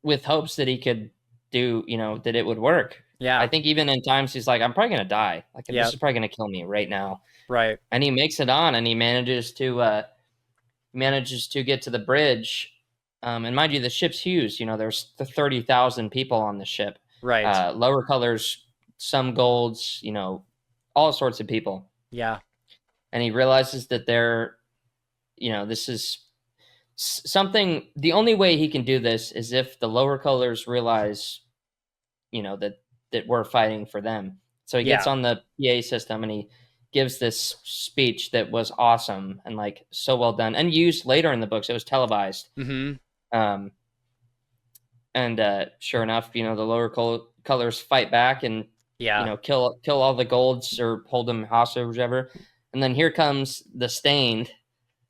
with hopes that he could do, that it would work. I yeah, think even in times he's like, I'm probably gonna die. Like this yep, is probably gonna kill me right now. right, And he makes it on, and he manages to get to the bridge. And mind you, the ship's huge. There's 30,000 people on the ship. right, Lower colors, some golds, all sorts of people. yeah, And he realizes that this is something. The only way he can do this is if the lower colors realize, that we're fighting for them. So he gets yeah, on the PA system and he gives this speech that was awesome and like so well done and used later in the books. It was televised. mm-hmm, Um, and sure enough, the lower colors fight back and yeah, kill all the golds or hold them hostage or whatever. And then here comes the stained,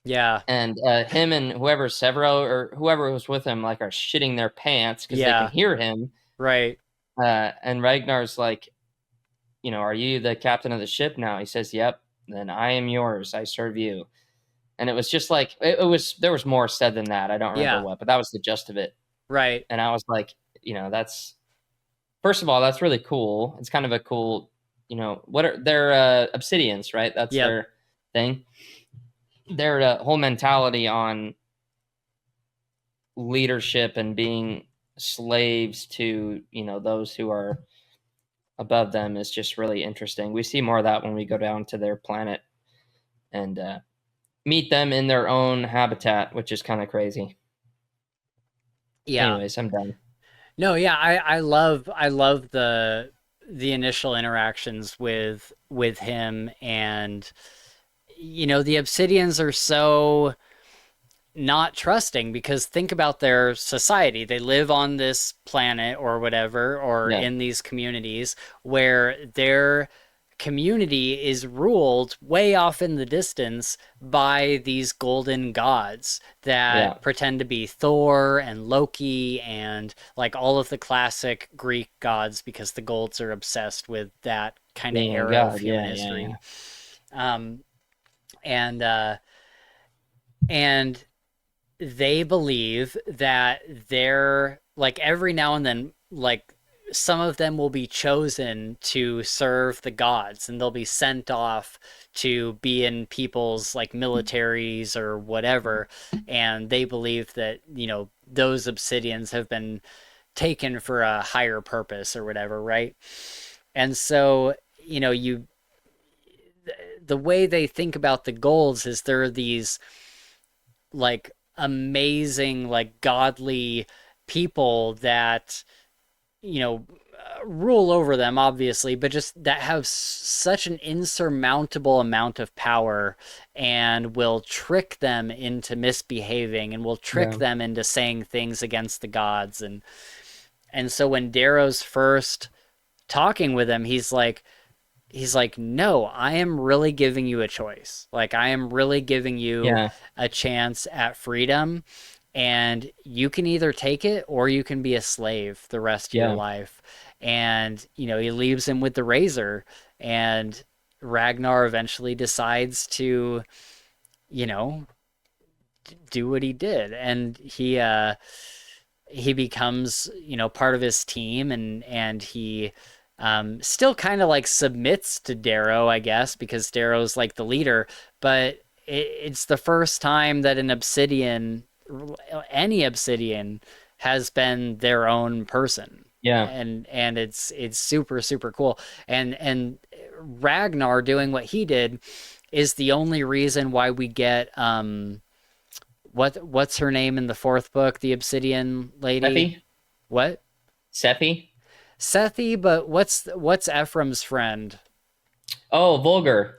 yeah, and him and whoever Severo or whoever was with him like are shitting their pants because they can yeah, hear him. right, And Ragnar's like, are you the captain of the ship now? He says, yep. Then I am yours. I serve you. And it was just like it was. There was more said than that. I don't remember yeah, what, but that was the gist of it. right, And I was like, that's first of all, that's really cool. It's kind of a cool, what are they're obsidians, right? That's yep, their thing. Their whole mentality on leadership and being slaves to those who are above them is just really interesting. We see more of that when we go down to their planet and meet them in their own habitat, which is kind of crazy. yeah. Anyways, I'm done. No, yeah, I love the initial interactions with him, and the Obsidians are so not trusting because think about their society. They live on this planet or whatever, or Yeah, in these communities where their community is ruled way off in the distance by these golden gods yeah, that pretend to be Thor and Loki and like all of the classic Greek gods because the golds are obsessed with that kind of being a era of god. human Yeah, yeah, yeah. history. Um, and uh, and they believe that they're like every now and then like some of them will be chosen to serve the gods, and they'll be sent off to be in people's like militaries or whatever, and they believe that, those obsidians have been taken for a higher purpose or whatever, right? And so, you the way they think about the golds is there are these like amazing, like godly people that, you know, rule over them, obviously, but just that have such an insurmountable amount of power and will trick them into misbehaving and will trick Yeah. them into saying things against the gods. And so when Darrow's first talking with him, he's like, no, I am really giving you a choice. Like, I am really giving you Yeah. a chance at freedom, and you can either take it or you can be a slave the rest of your Yeah. life. And, he leaves him with the razor, and Ragnar eventually decides to, you know, do what he did. And he becomes, part of his team, and he still kind of like submits to Darrow, I guess, because Darrow's like the leader. But it's the first time that any Obsidian, has been their own person. Yeah. And it's super super cool. And Ragnar doing what he did is the only reason why we get what's her name in the fourth book, the Obsidian lady? Sephi? What? Sephi? Sethi, but what's Ephraim's friend? Oh, Vulgar.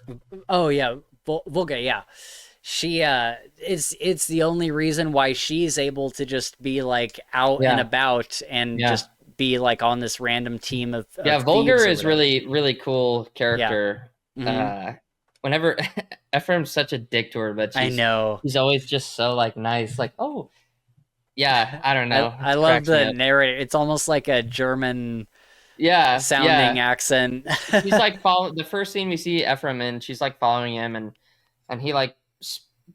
Oh yeah, Volga, yeah. She it's the only reason why she's able to just be like out and Yeah. about and Yeah. just be like on this random team of Yeah, thieves Vulgar or is whatever. really, really cool Yeah. character. Hmm. Uh Whenever Ephraim's such a dick to her, but I know. she's always just so like nice. Like, oh yeah, I don't I know. I It love cracks me the up. narrator. It's almost like a German Yeah, sounding yeah. accent. She's like follow the first scene we see Ephraim in, she's like following him, and he like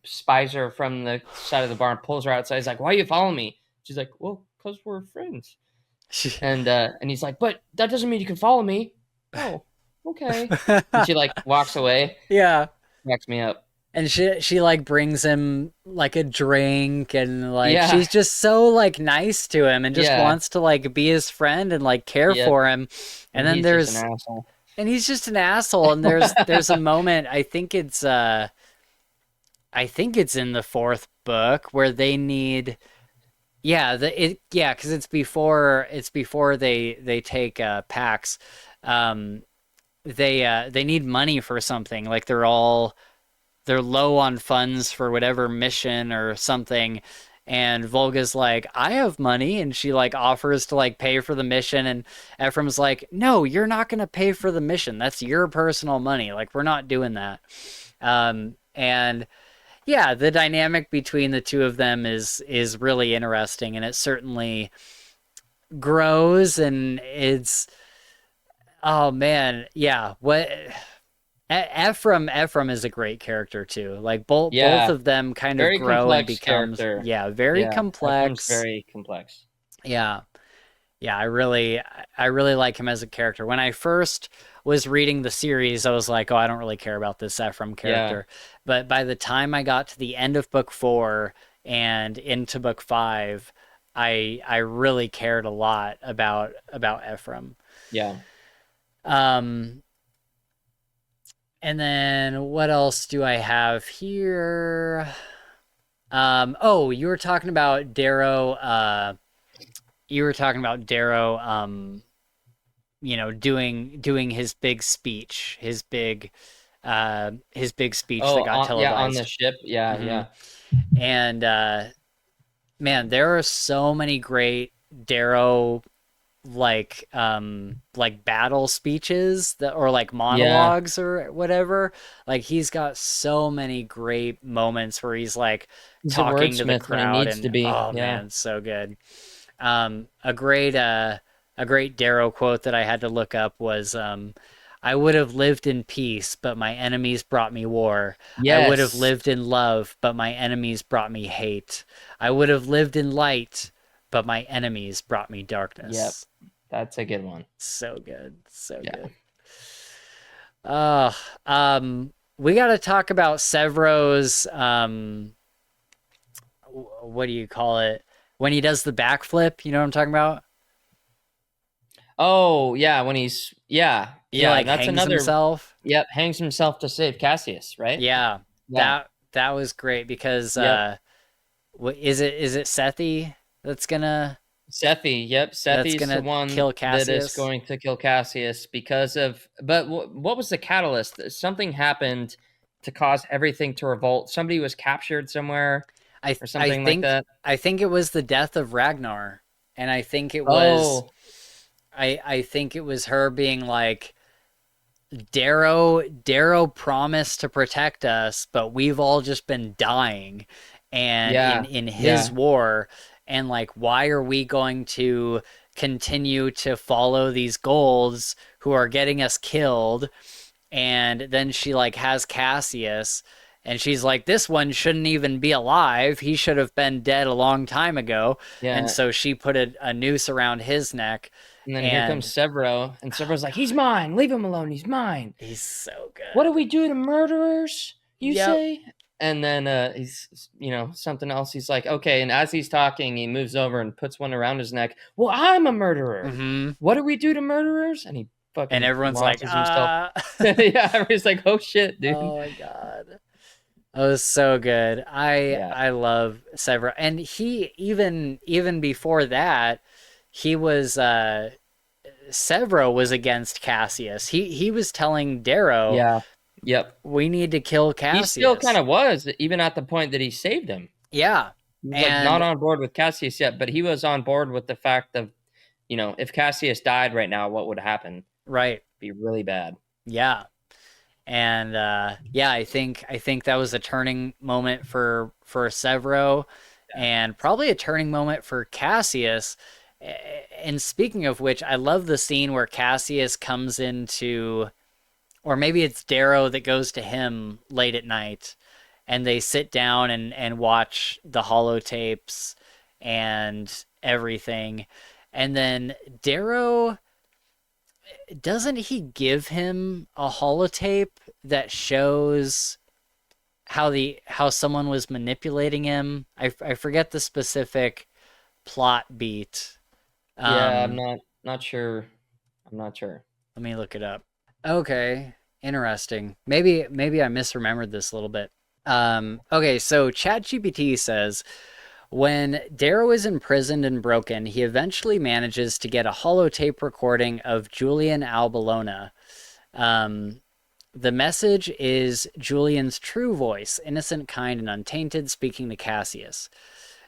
spies her from the side of the barn, pulls her outside. He's like, "Why are you following me?" She's like, "Well, because we're friends." And he's like, "But that doesn't mean you can follow me." Oh, okay. And she like walks away. Yeah. Cracks me up. And she like brings him like a drink, and like Yeah, she's just so like nice to him and just yeah, wants to like be his friend and like care yep. for him. And And then he's just an there's asshole. and he's just an asshole, and there's a moment, I think it's in the fourth book where they need, because it's before they take Pax. um they need money for something, like they're low on funds for whatever mission or something. And Volga's like, I have money. And she like offers to like pay for the mission. And Ephraim's like, no, you're not going to pay for the mission. That's your personal money. Like, we're not doing that. And yeah, the dynamic between the two of them is really interesting. And it certainly grows. And oh man, yeah. Ephraim is a great character too. Like both Yeah, of them kind of very grow and complex becomes, character. yeah, very Yeah, Ephraim's complex. very complex. Yeah. Yeah, I really like him as a character. When I first was reading the series, I was like, oh, I don't really care about this Ephraim Yeah, character. But by the time I got to the end of book 4 and into book 5, I really cared a lot about Ephraim. yeah. Um and then what else do I have here? Oh, you were talking about Darrow. Doing his big speech that Oh, got yeah, on the televised. ship. Yeah, Hmm. yeah, And man, there are so many great Darrow like battle speeches that, or like yeah. monologues or whatever. Like, he's got so many great moments where he's like He's a talking to the wordsmith when he crowd, needs to and be. oh Yeah. man, so good. A great Darrow quote that I had to look up was, I would have lived in peace, but my enemies brought me war. I would have Yes. lived in love, but my enemies brought me hate. I would have lived in light, but my enemies brought me Yep. darkness. That's a good one. So good. So Yeah. good. Uh, we got to talk about Severo's, what do you call it? When he does the backflip, you know what I'm talking about? Oh yeah, when he's He yeah. like That's hangs another. himself. Yep, hangs himself to save Cassius, right? Yeah, Yeah. that was great because Yep. what is it Sethi that's gonna Sethi, yep, Sethi's the one kill that is Cassius? going to kill Cassius because of. But what was the catalyst? Something happened to cause everything to revolt. Somebody was captured somewhere I or I something like think that. I think it was the death of Ragnar, and Oh, I think it was her being like, Darrow promised to protect us, but we've all just been dying, and yeah, in his yeah, war, and like, why are we going to continue to follow these golds who are getting us killed? And then she like has Cassius, and she's like, this one shouldn't even be alive, he should have been dead a long time ago. And yeah. so she put a noose around his neck. And then here comes And Severo, and oh Severo's like, "He's god, mine. Leave him alone. He's mine." he's so What do good. we do to murderers? You Yep. say? And then he's, something else. He's like, okay. And as he's talking, he moves over and puts one around his neck. Well, I'm a murderer. Mm-hmm. What do we do to murderers? And he And fucking everyone's like, launches himself. ah. Yeah, everybody's like, oh shit, dude. Oh my god. That was so good. I Yeah, I love Severo. And he even before that, he was Severo was against Cassius. He was telling Darrow, yeah, yep. we need to kill He still kind Cassius. of was, even at the point that he saved him. Yeah. He was like not And on board with Cassius yet, but he was on board with the fact of, if Cassius died right now, what would happen? right. Be really bad. Yeah. And yeah, I think that was a turning moment for Severo, and probably a turning moment for Cassius. And speaking of which, I love the scene where Cassius comes into, or maybe it's Darrow that goes to him late at night, and they sit down and watch the holotapes and everything. And then Darrow, doesn't he give him a holotape that shows how someone was manipulating him? I forget the specific plot beat. Yeah, I'm Um, not sure. I'm not sure. Let me look it up. Okay, interesting. Maybe I misremembered this a little bit. Okay, so ChatGPT says when Darrow is imprisoned and broken, he eventually manages to get a holotape recording of Julian Albalona. Um, the message is Julian's true voice, innocent, kind, and untainted, speaking to Cassius.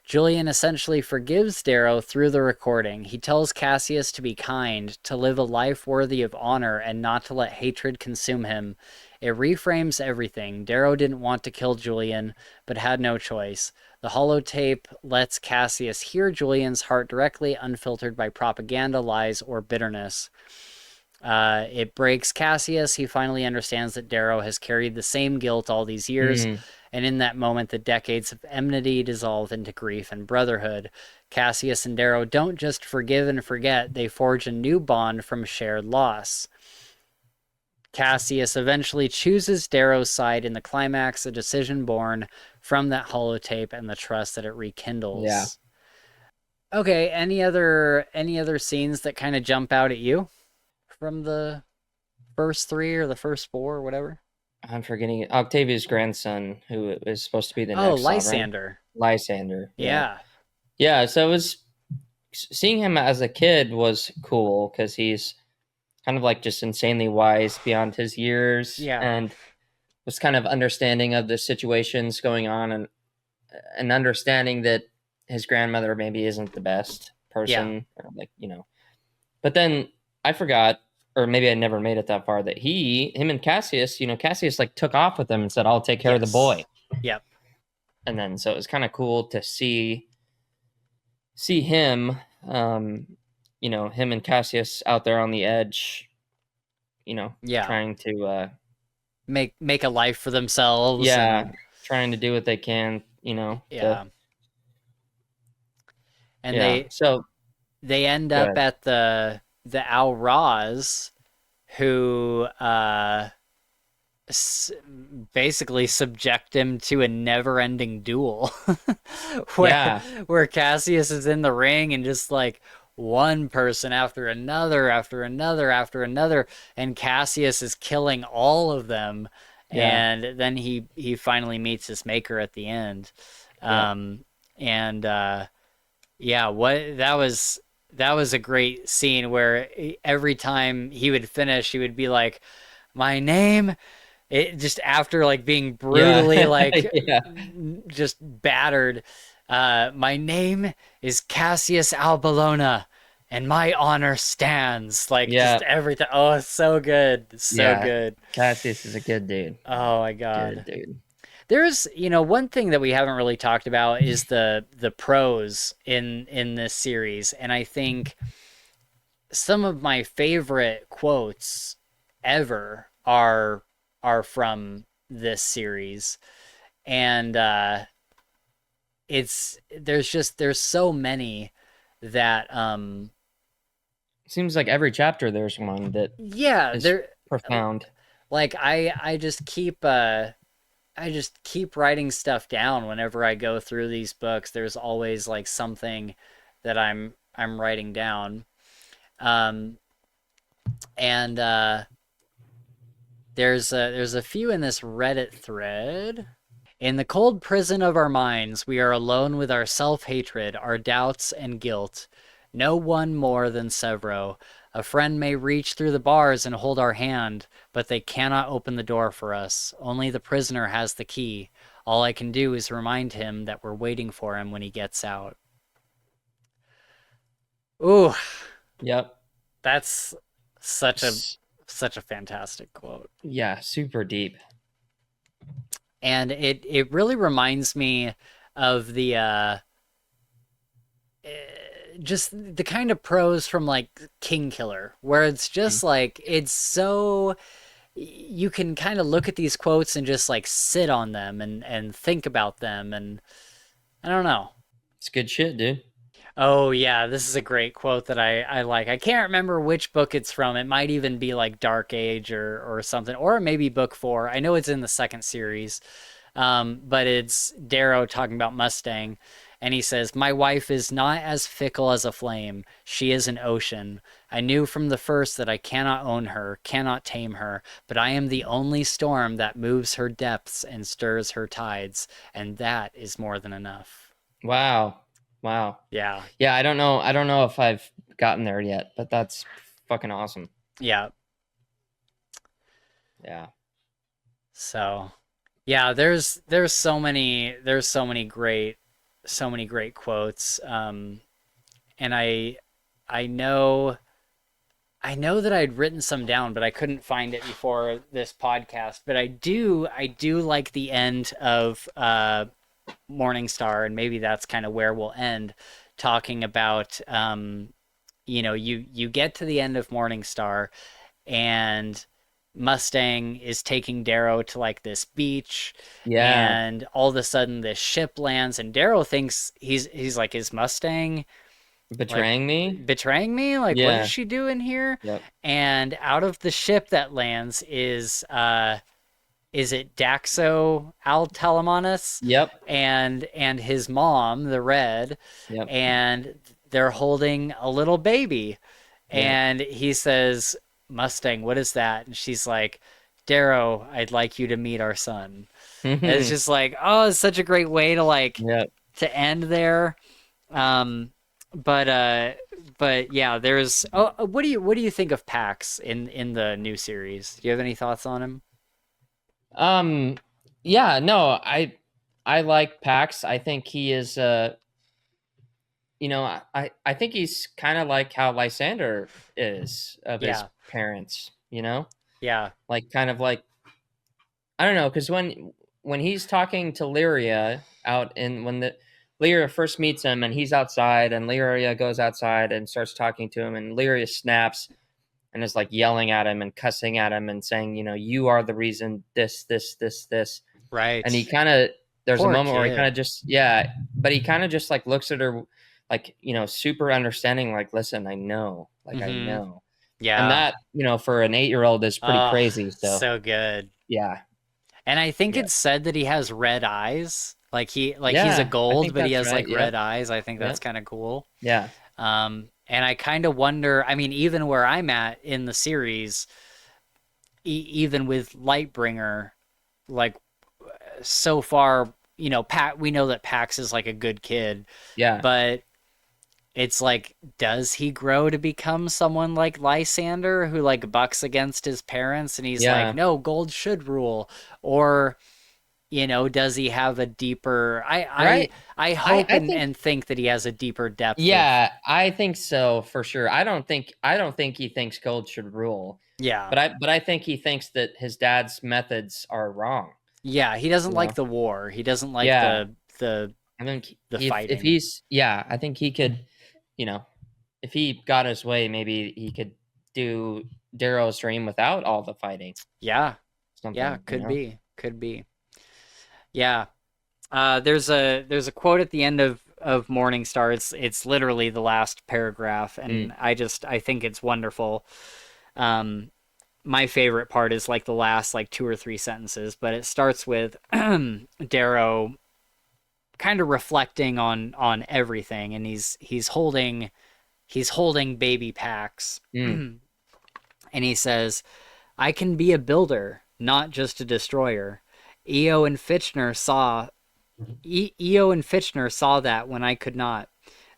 Julian essentially forgives Darrow through the recording. He tells Cassius to be kind, to live a life worthy of honor, and not to let hatred consume him. It reframes everything. Darrow didn't want to kill Julian, but had no choice. The holotape lets Cassius hear Julian's heart directly, unfiltered by propaganda, lies, or bitterness. It breaks Cassius. He finally understands that Darrow has carried the same guilt all these years, Mm, and in that moment, the decades of enmity dissolve into grief and brotherhood. Cassius and Darrow don't just forgive and forget, they forge a new bond from shared loss. Cassius eventually chooses Darrow's side in the climax, a decision born from that holotape and the trust that it yeah. rekindles. Okay, any other scenes that kind of jump out at you from the first three or the first four or whatever? I'm forgetting it. Octavia's grandson, who is supposed to be the Oh, next sovereign. Lysander. Lysander. Yeah. Yeah. Yeah. So it was seeing him as a kid was cool because he's kind of like just insanely wise beyond his years Yeah. and was kind of understanding of the situations going on and understanding that his grandmother maybe isn't the best Yeah. person or like. But then I forgot, or maybe I never made it that far, that him and Cassius, Cassius like took off with him and said, I'll take care of the boy. Yes. Yep. And then so it was kind of cool to see him, him and Cassius out there on the edge, Yeah. trying to Make a life for themselves, yeah, and trying to do what they can, to yeah. And yeah. they So they end go up ahead. at the Alraz who basically subject him to a never-ending duel where Yeah. where Cassius is in the ring and just like one person after another after another after another, and Cassius is killing all of them, Yeah. and then he finally meets his maker at the end. Yep. And yeah, what that was a great scene where every time he would finish, he would be like, "My name," it just after like being brutally Yeah. like Yeah. just battered. My name is Cassius Albalona, and my honor stands. Like just Yeah. everything. Oh, it's so good, so Yeah. good. Cassius is a good dude. Oh my Good god. dude. There's, one thing that we haven't really talked about is the prose in this series, and I think some of my favorite quotes ever are from this series, and there's so many that Seems like every chapter there's one that yeah, is there profound. like I just keep writing stuff down whenever I go through these books. There's always like something that I'm writing down. Um and there's a few in this Reddit thread. In the cold prison of our minds, we are alone with our self-hatred, our doubts and guilt. No one more than Severo. A friend may reach through the bars and hold our hand, but they cannot open the door for us. Only the prisoner has the key. All I can do is remind him that we're waiting for him when he gets out. Ooh, Yep. that's such a such a fantastic quote. Yeah, super deep. And it really reminds me of the just the kind of prose from like King Killer, where it's just like it's so you can kind of look at these quotes and just like sit on them and think about them, and I don't know. It's good shit, dude. Oh yeah, this is a great quote that I like. I can't remember which book it's from. It might even be like Dark Age or something, or maybe book 4. I know it's in the second series. But it's Darrow talking about Mustang, and he says, "My wife is not as fickle as a flame. She is an ocean. I knew from the first that I cannot own her, cannot tame her, but I am the only storm that moves her depths and stirs her tides, and that is more than enough." Wow. Wow. Yeah, Yeah, I don't know. I don't know if I've gotten there yet, but that's fucking awesome. yeah. Yeah. So, yeah, there's so many great quotes. And I know that I'd written some down, but I couldn't find it before this podcast. But I do like the end of Morningstar, and maybe that's kind of where we'll end, talking about you get to the end of Morningstar, and Mustang is taking Darrow to like this beach, Yeah. and all of a sudden this ship lands, and Darrow thinks he's like, is Mustang like Betraying me? betraying me? Like, what is Yeah. she doing here? Yep. And out of the ship that lands is it Daxo Altalamanus Yep. and his mom, the Red, Yep. and they're holding a little baby. Yep. And he says, "Mustang, what is that?" And she's like, "Darrow, I'd like you to meet our son." And it's just like, oh, it's such a great way to like Yep. to end there. Um, but yeah, there's. Oh, what do you think of Pax in the new series? Do you have any thoughts on him? Um yeah, no, I like Pax. I think he is I think he's kind of like how Lysander is of his Yeah, parents, you know? yeah, Like kind of like I don't know, cuz when he's talking to Lyria out in when the Lyria first meets him and he's outside and Lyria goes outside and starts talking to him and Lyria snaps and is like yelling at him and cussing at him and saying, you are the reason this. And he right. kind of, there's a Poor moment where he kind kid. of just, yeah, but he kind of just like looks at her like, super understanding, like, listen, I know, like, I Mm-hmm. know. And Yeah. that, for an 8-year-old is pretty Oh, crazy. So so good. yeah, And I think yeah, it's said that he has red eyes. Like he's a yeah. I gold, think but he that's has right. like Yep, red eyes. I think that's yep, kind of cool. yeah, And I kind of wonder, I mean, even where I'm at in the series, even with Lightbringer, like so far, we know that Pax is like a good kid, yeah, but it's like, does he grow to become someone like Lysander who like bucks against his parents and he's like, yeah. no, gold should rule? Or, does he have a deeper Right. I I hope I think and think that he has a deeper depth of Yeah, I think so for sure. I don't think he thinks gold should rule, yeah. but I think he thinks that his dad's methods are wrong. Yeah, he doesn't You like know? the war. He doesn't like Yeah, the I think the if fighting. he's yeah, I think he could, you know, if he got his way, maybe he could do Darrow's dream without all the fighting. Yeah. Yeah, Something, could be. Could be. Yeah. There's a quote at the end of Morningstar. It's literally the last paragraph, Mm, and I think it's wonderful. Um, my favorite part is like the last like two or three sentences, but it starts with Darrow kind of reflecting on everything, and he's holding baby Pax, mm, and he says, "I can be a builder, not just a destroyer. Eo and Fitchner saw Eo and Fitchner saw that when I could not.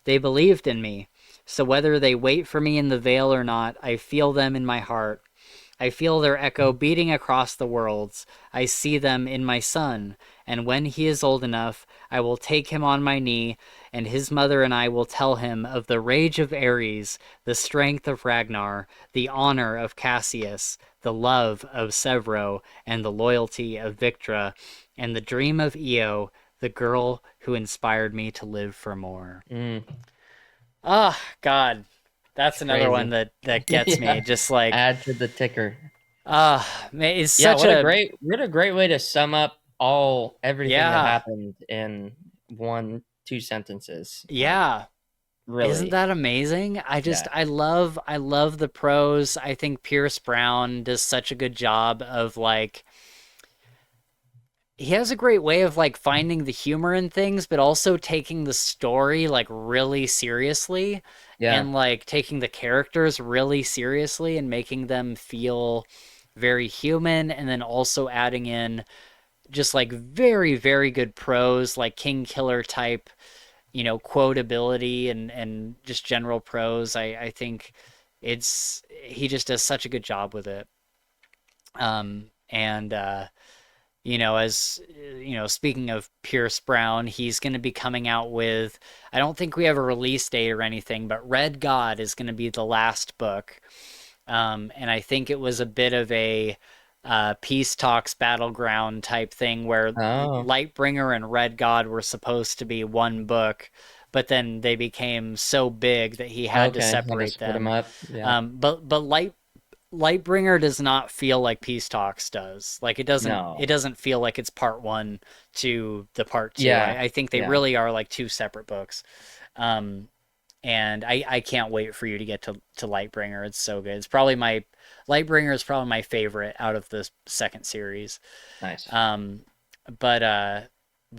They believed in me. So whether they wait for me in the Vale or not, I feel them in my heart. I feel their echo beating across the worlds. I see them in my son, and when he is old enough, I will take him on my knee, and his mother and I will tell him of the rage of Ares, the strength of Ragnar, the honor of Cassius, the love of Severo, and the loyalty of Victra, and the dream of Io, the girl who inspired me to live for more." mm. Ah, oh, God, It's that's another one crazy. that gets me. Yeah. Just like, Add to the ticker. it's Yeah, such a what a great way to sum up everything that yeah, happened in 1, 2 sentences. yeah. Isn't Really. that amazing? Yeah. I love the prose. I think Pierce Brown does such a good job of like he has a great way of like finding the humor in things, but also taking the story like really seriously Yeah. and like taking the characters really seriously and making them feel very human, and then also adding in just like very, very good prose, like King Killer type, quotability and just general prose. I think he just does such a good job with it. And as speaking of Pierce Brown, he's going to be coming out with, I don't think we have a release date or anything, but Red God is going to be the last book. And I think it was a bit of a peace talks battleground type thing where Oh, Lightbringer and Red God were supposed to be one book, but then they became so big that he had to okay. Had to separate split them them. up. Yeah. But Lightbringer does not feel like Peace Talks does. Like it No. doesn't feel like it's part one to the part two. Yeah. I think they Yeah. really are like two separate books. Um, and I can't wait for you to get to Lightbringer. It's so good. Lightbringer is probably my favorite out of the second series. Nice. Um, but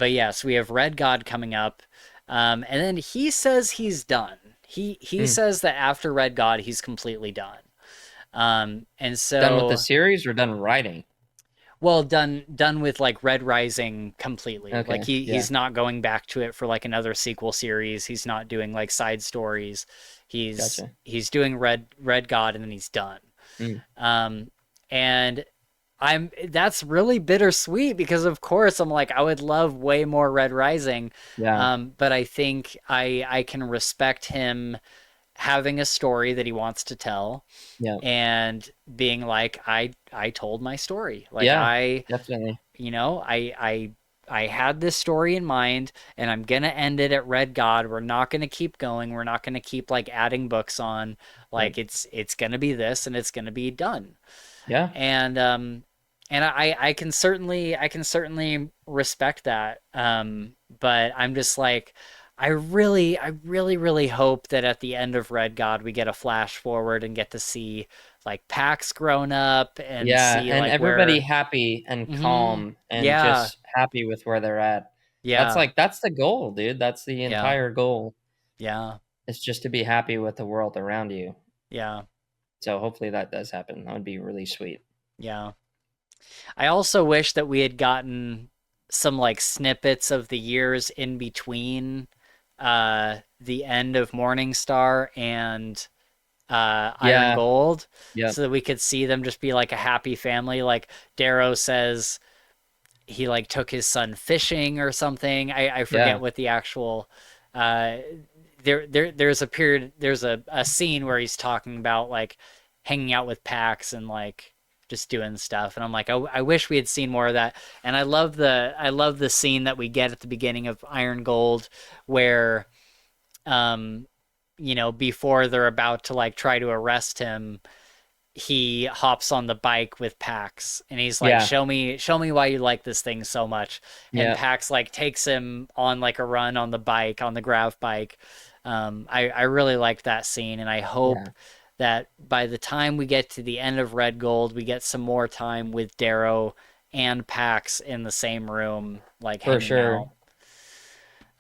yes, we have Red God coming up, and then he says he's done. He Mm. says that after Red God, he's completely done. And Done with the so, series or done writing? well, done with like Red Rising completely. Like Okay. Yeah. he's not going back to it for like another sequel series. He's not doing like side stories. He's Gotcha. he's doing Red God, and then he's done. Mm. Um, and that's really bittersweet because of course I'm like I would love way more Red Rising. Yeah. But I think I can respect him having a story that he wants to tell Yeah. and being like I told my story. Like Yeah. Definitely. I had this story in mind, and I'm gonna end it at Red God. We're not gonna keep going. We're not gonna keep like adding books on. Right. Like it's gonna be this, and it's gonna be done. Yeah. And I can certainly respect that. But I'm just like I really hope that at the end of Red God we get a flash forward and get to see like Pax grown up and Yeah, see and like everybody where. happy and Hmm. calm and Yeah, just happy with where they're at. yeah, That's the goal, dude. That's the yeah, entire goal. yeah, Is just to be happy with the world around you. yeah, So hopefully that does happen. That would be really sweet. yeah. I also wish that we had gotten some like snippets of the years in between the end of Morningstar and Iron Yeah. Gold, Yep. so that we could see them just be like a happy family. Like Darrow says he like took his son fishing or something. I forget Yeah. what the actual uh there's a period, there's a scene where he's talking about like hanging out with Pax and like just doing stuff, and I'm like, I wish we had seen more of that. And I love the scene that we get at the beginning of Iron Gold where um before they're about to like try to arrest him, he hops on the bike with Pax and he's like, Yeah. show me why you like this thing so much. And Yeah. Pax like takes him on like a run on the bike, on the grav bike. I really liked that scene, and I hope Yeah. that by the time we get to the end of Red Gold, we get some more time with Darrow and Pax in the same room, like For hanging sure.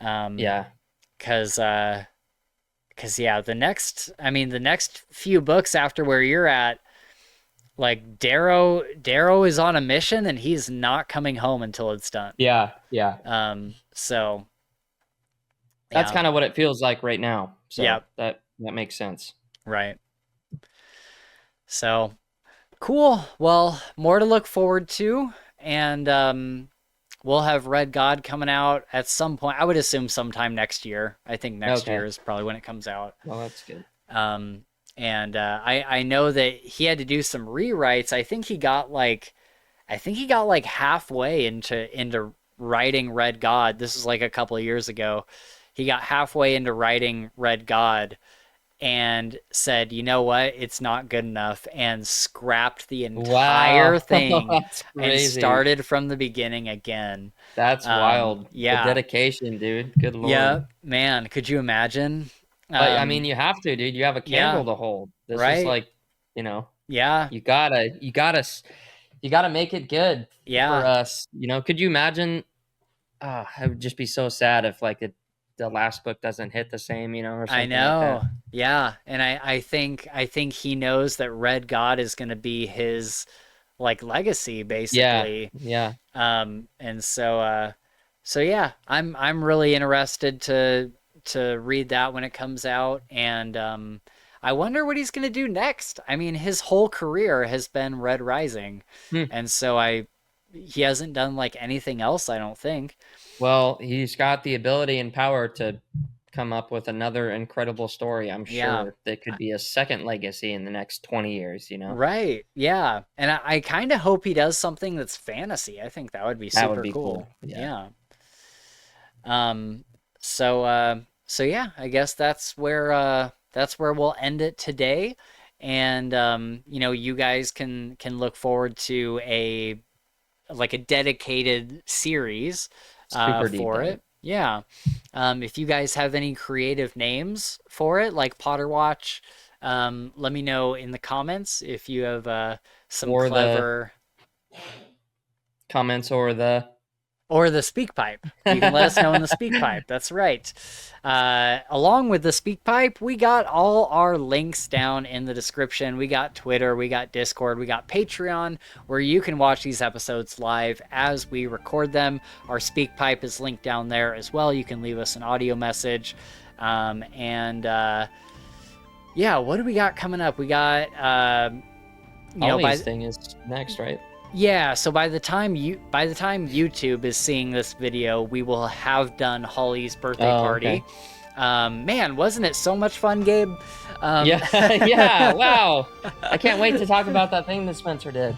out. Um, Yeah. cause yeah, the next few books after where you're at, like Darrow is on a mission and he's not coming home until it's done. Yeah. Yeah. So That's yeah, kind of what it feels like right now. yeah, So that makes sense. right. So cool. Well, more to look forward to, and we'll have Red God coming out at some point. I would assume sometime next year. I think next Okay. year is probably when it comes out. Well, that's good. Um, and I know that he had to do some rewrites. I think he got like halfway into writing Red God. This is like a couple of years ago. He got halfway into writing Red God and said, "You know what? It's not good enough," and scrapped the entire Wow. thing That's and crazy. started from the beginning again. That's wild. The Yeah. dedication, dude. Good Yeah, Lord. man, could you imagine? But I mean, you have to, dude. You have a Yeah, candle to hold. This is right? like, you know, Yeah, you gotta make it good for yeah. us. Could you imagine? It would just be so sad if like the last book doesn't hit the same, or I something like that. know. Yeah. And I think he knows that Red God is gonna be his like legacy Yeah, basically. yeah. And so yeah, I'm really interested to read that when it comes out, and I wonder what he's gonna do next. I mean, his whole career has been Red Rising, Hmm. and so he hasn't done like anything else, I don't think. Well, he's got the ability and power to come up with another incredible story. I'm Yeah. sure that could be a second legacy in the next 20 years. Right. Yeah. And I kind of hope he does something that's fantasy. I think that would be That would super be cool. cool. Yeah. Yeah. Um so yeah, I guess that's where we'll end it today. And you guys can look forward to a dedicated series Super deep for dive. it. Yeah. If you guys have any creative names for it, like Potter Watch, let me know in the comments if you have some Or the clever. comments or the Or the SpeakPipe. You can let us know in the SpeakPipe. That's right. Along with the SpeakPipe, we got all our links down in the description. We got Twitter, we got Discord, we got Patreon, where you can watch these episodes live as we record them. Our SpeakPipe is linked down there as well. You can leave us an audio message. Yeah, what do we got coming up? We got, Ollie's thing is next, right? yeah, so by the time YouTube is seeing this video, we will have done Holly's birthday party. Okay. Man, wasn't it so much fun, Gabe? Yeah, yeah, wow. I can't wait to talk about that thing that Spencer did.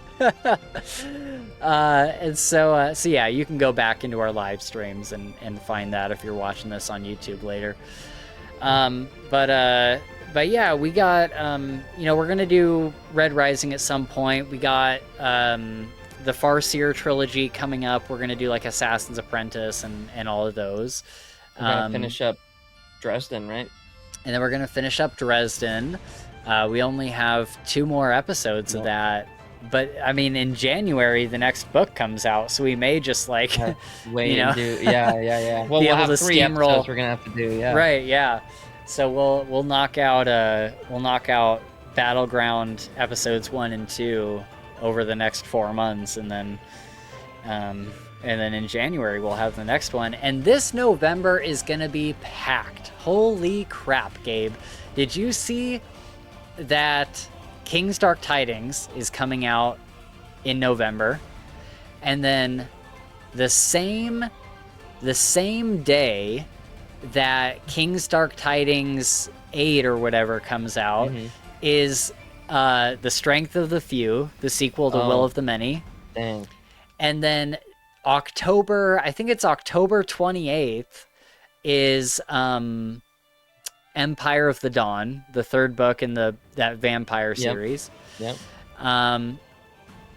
And so yeah, you can go back into our live streams and find that if you're watching this on YouTube later. But yeah, we got, we're going to do Red Rising at some point. We got the Farseer trilogy coming up. We're going to do like Assassin's Apprentice and all of those. We're going to finish up Dresden, right? And then we're going to finish up Dresden. We only have 2 more episodes of that. But, I mean, in January, the next book comes out, so we may just, like, wait you know, and do, yeah. Well, be we'll able have to 3 steamroll. episodes we're gonna have to do, yeah. Right, yeah. So we'll knock out Battleground episodes 1 and 2 over the next 4 months, and then in January we'll have the next one. And this November is gonna be packed. Holy crap, Gabe! Did you see that King's Dark Tidings is coming out in November, and then the same day that King's Dark Tidings 8 or whatever comes out is The Strength of the Few, the sequel to Will of the Many. Dang. And then October 28th is Empire of the Dawn, the 3rd book in that vampire series. Yep.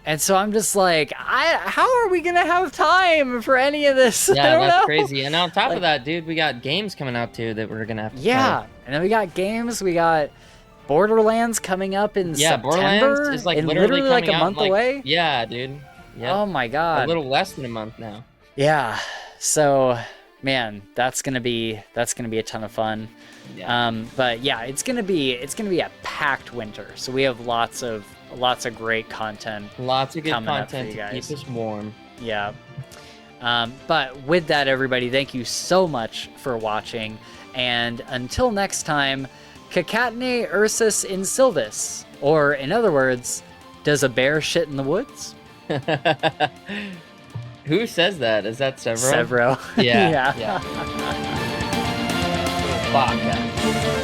And so I'm just like, how are we gonna have time for any of this? Yeah, I don't that's know. crazy. And on top of that, dude, we got games coming out too that we're gonna have to play. And then we got games. We got Borderlands coming up in September. Borderlands is like literally like a coming month out, away. Yeah, dude. Yep. Oh my god. A little less than a month now. Yeah. So, man, that's gonna be a ton of fun. Yeah. But yeah, it's gonna be a packed winter. So we have lots of great content. Lots of good content to keep us warm. Yeah. But with that, everybody, thank you so much for watching. And until next time, Cacatne Ursus in Silvis. Or in other words, does a bear shit in the woods? Who says that? Is that Severo? Severo. Yeah. Yeah. Podcast.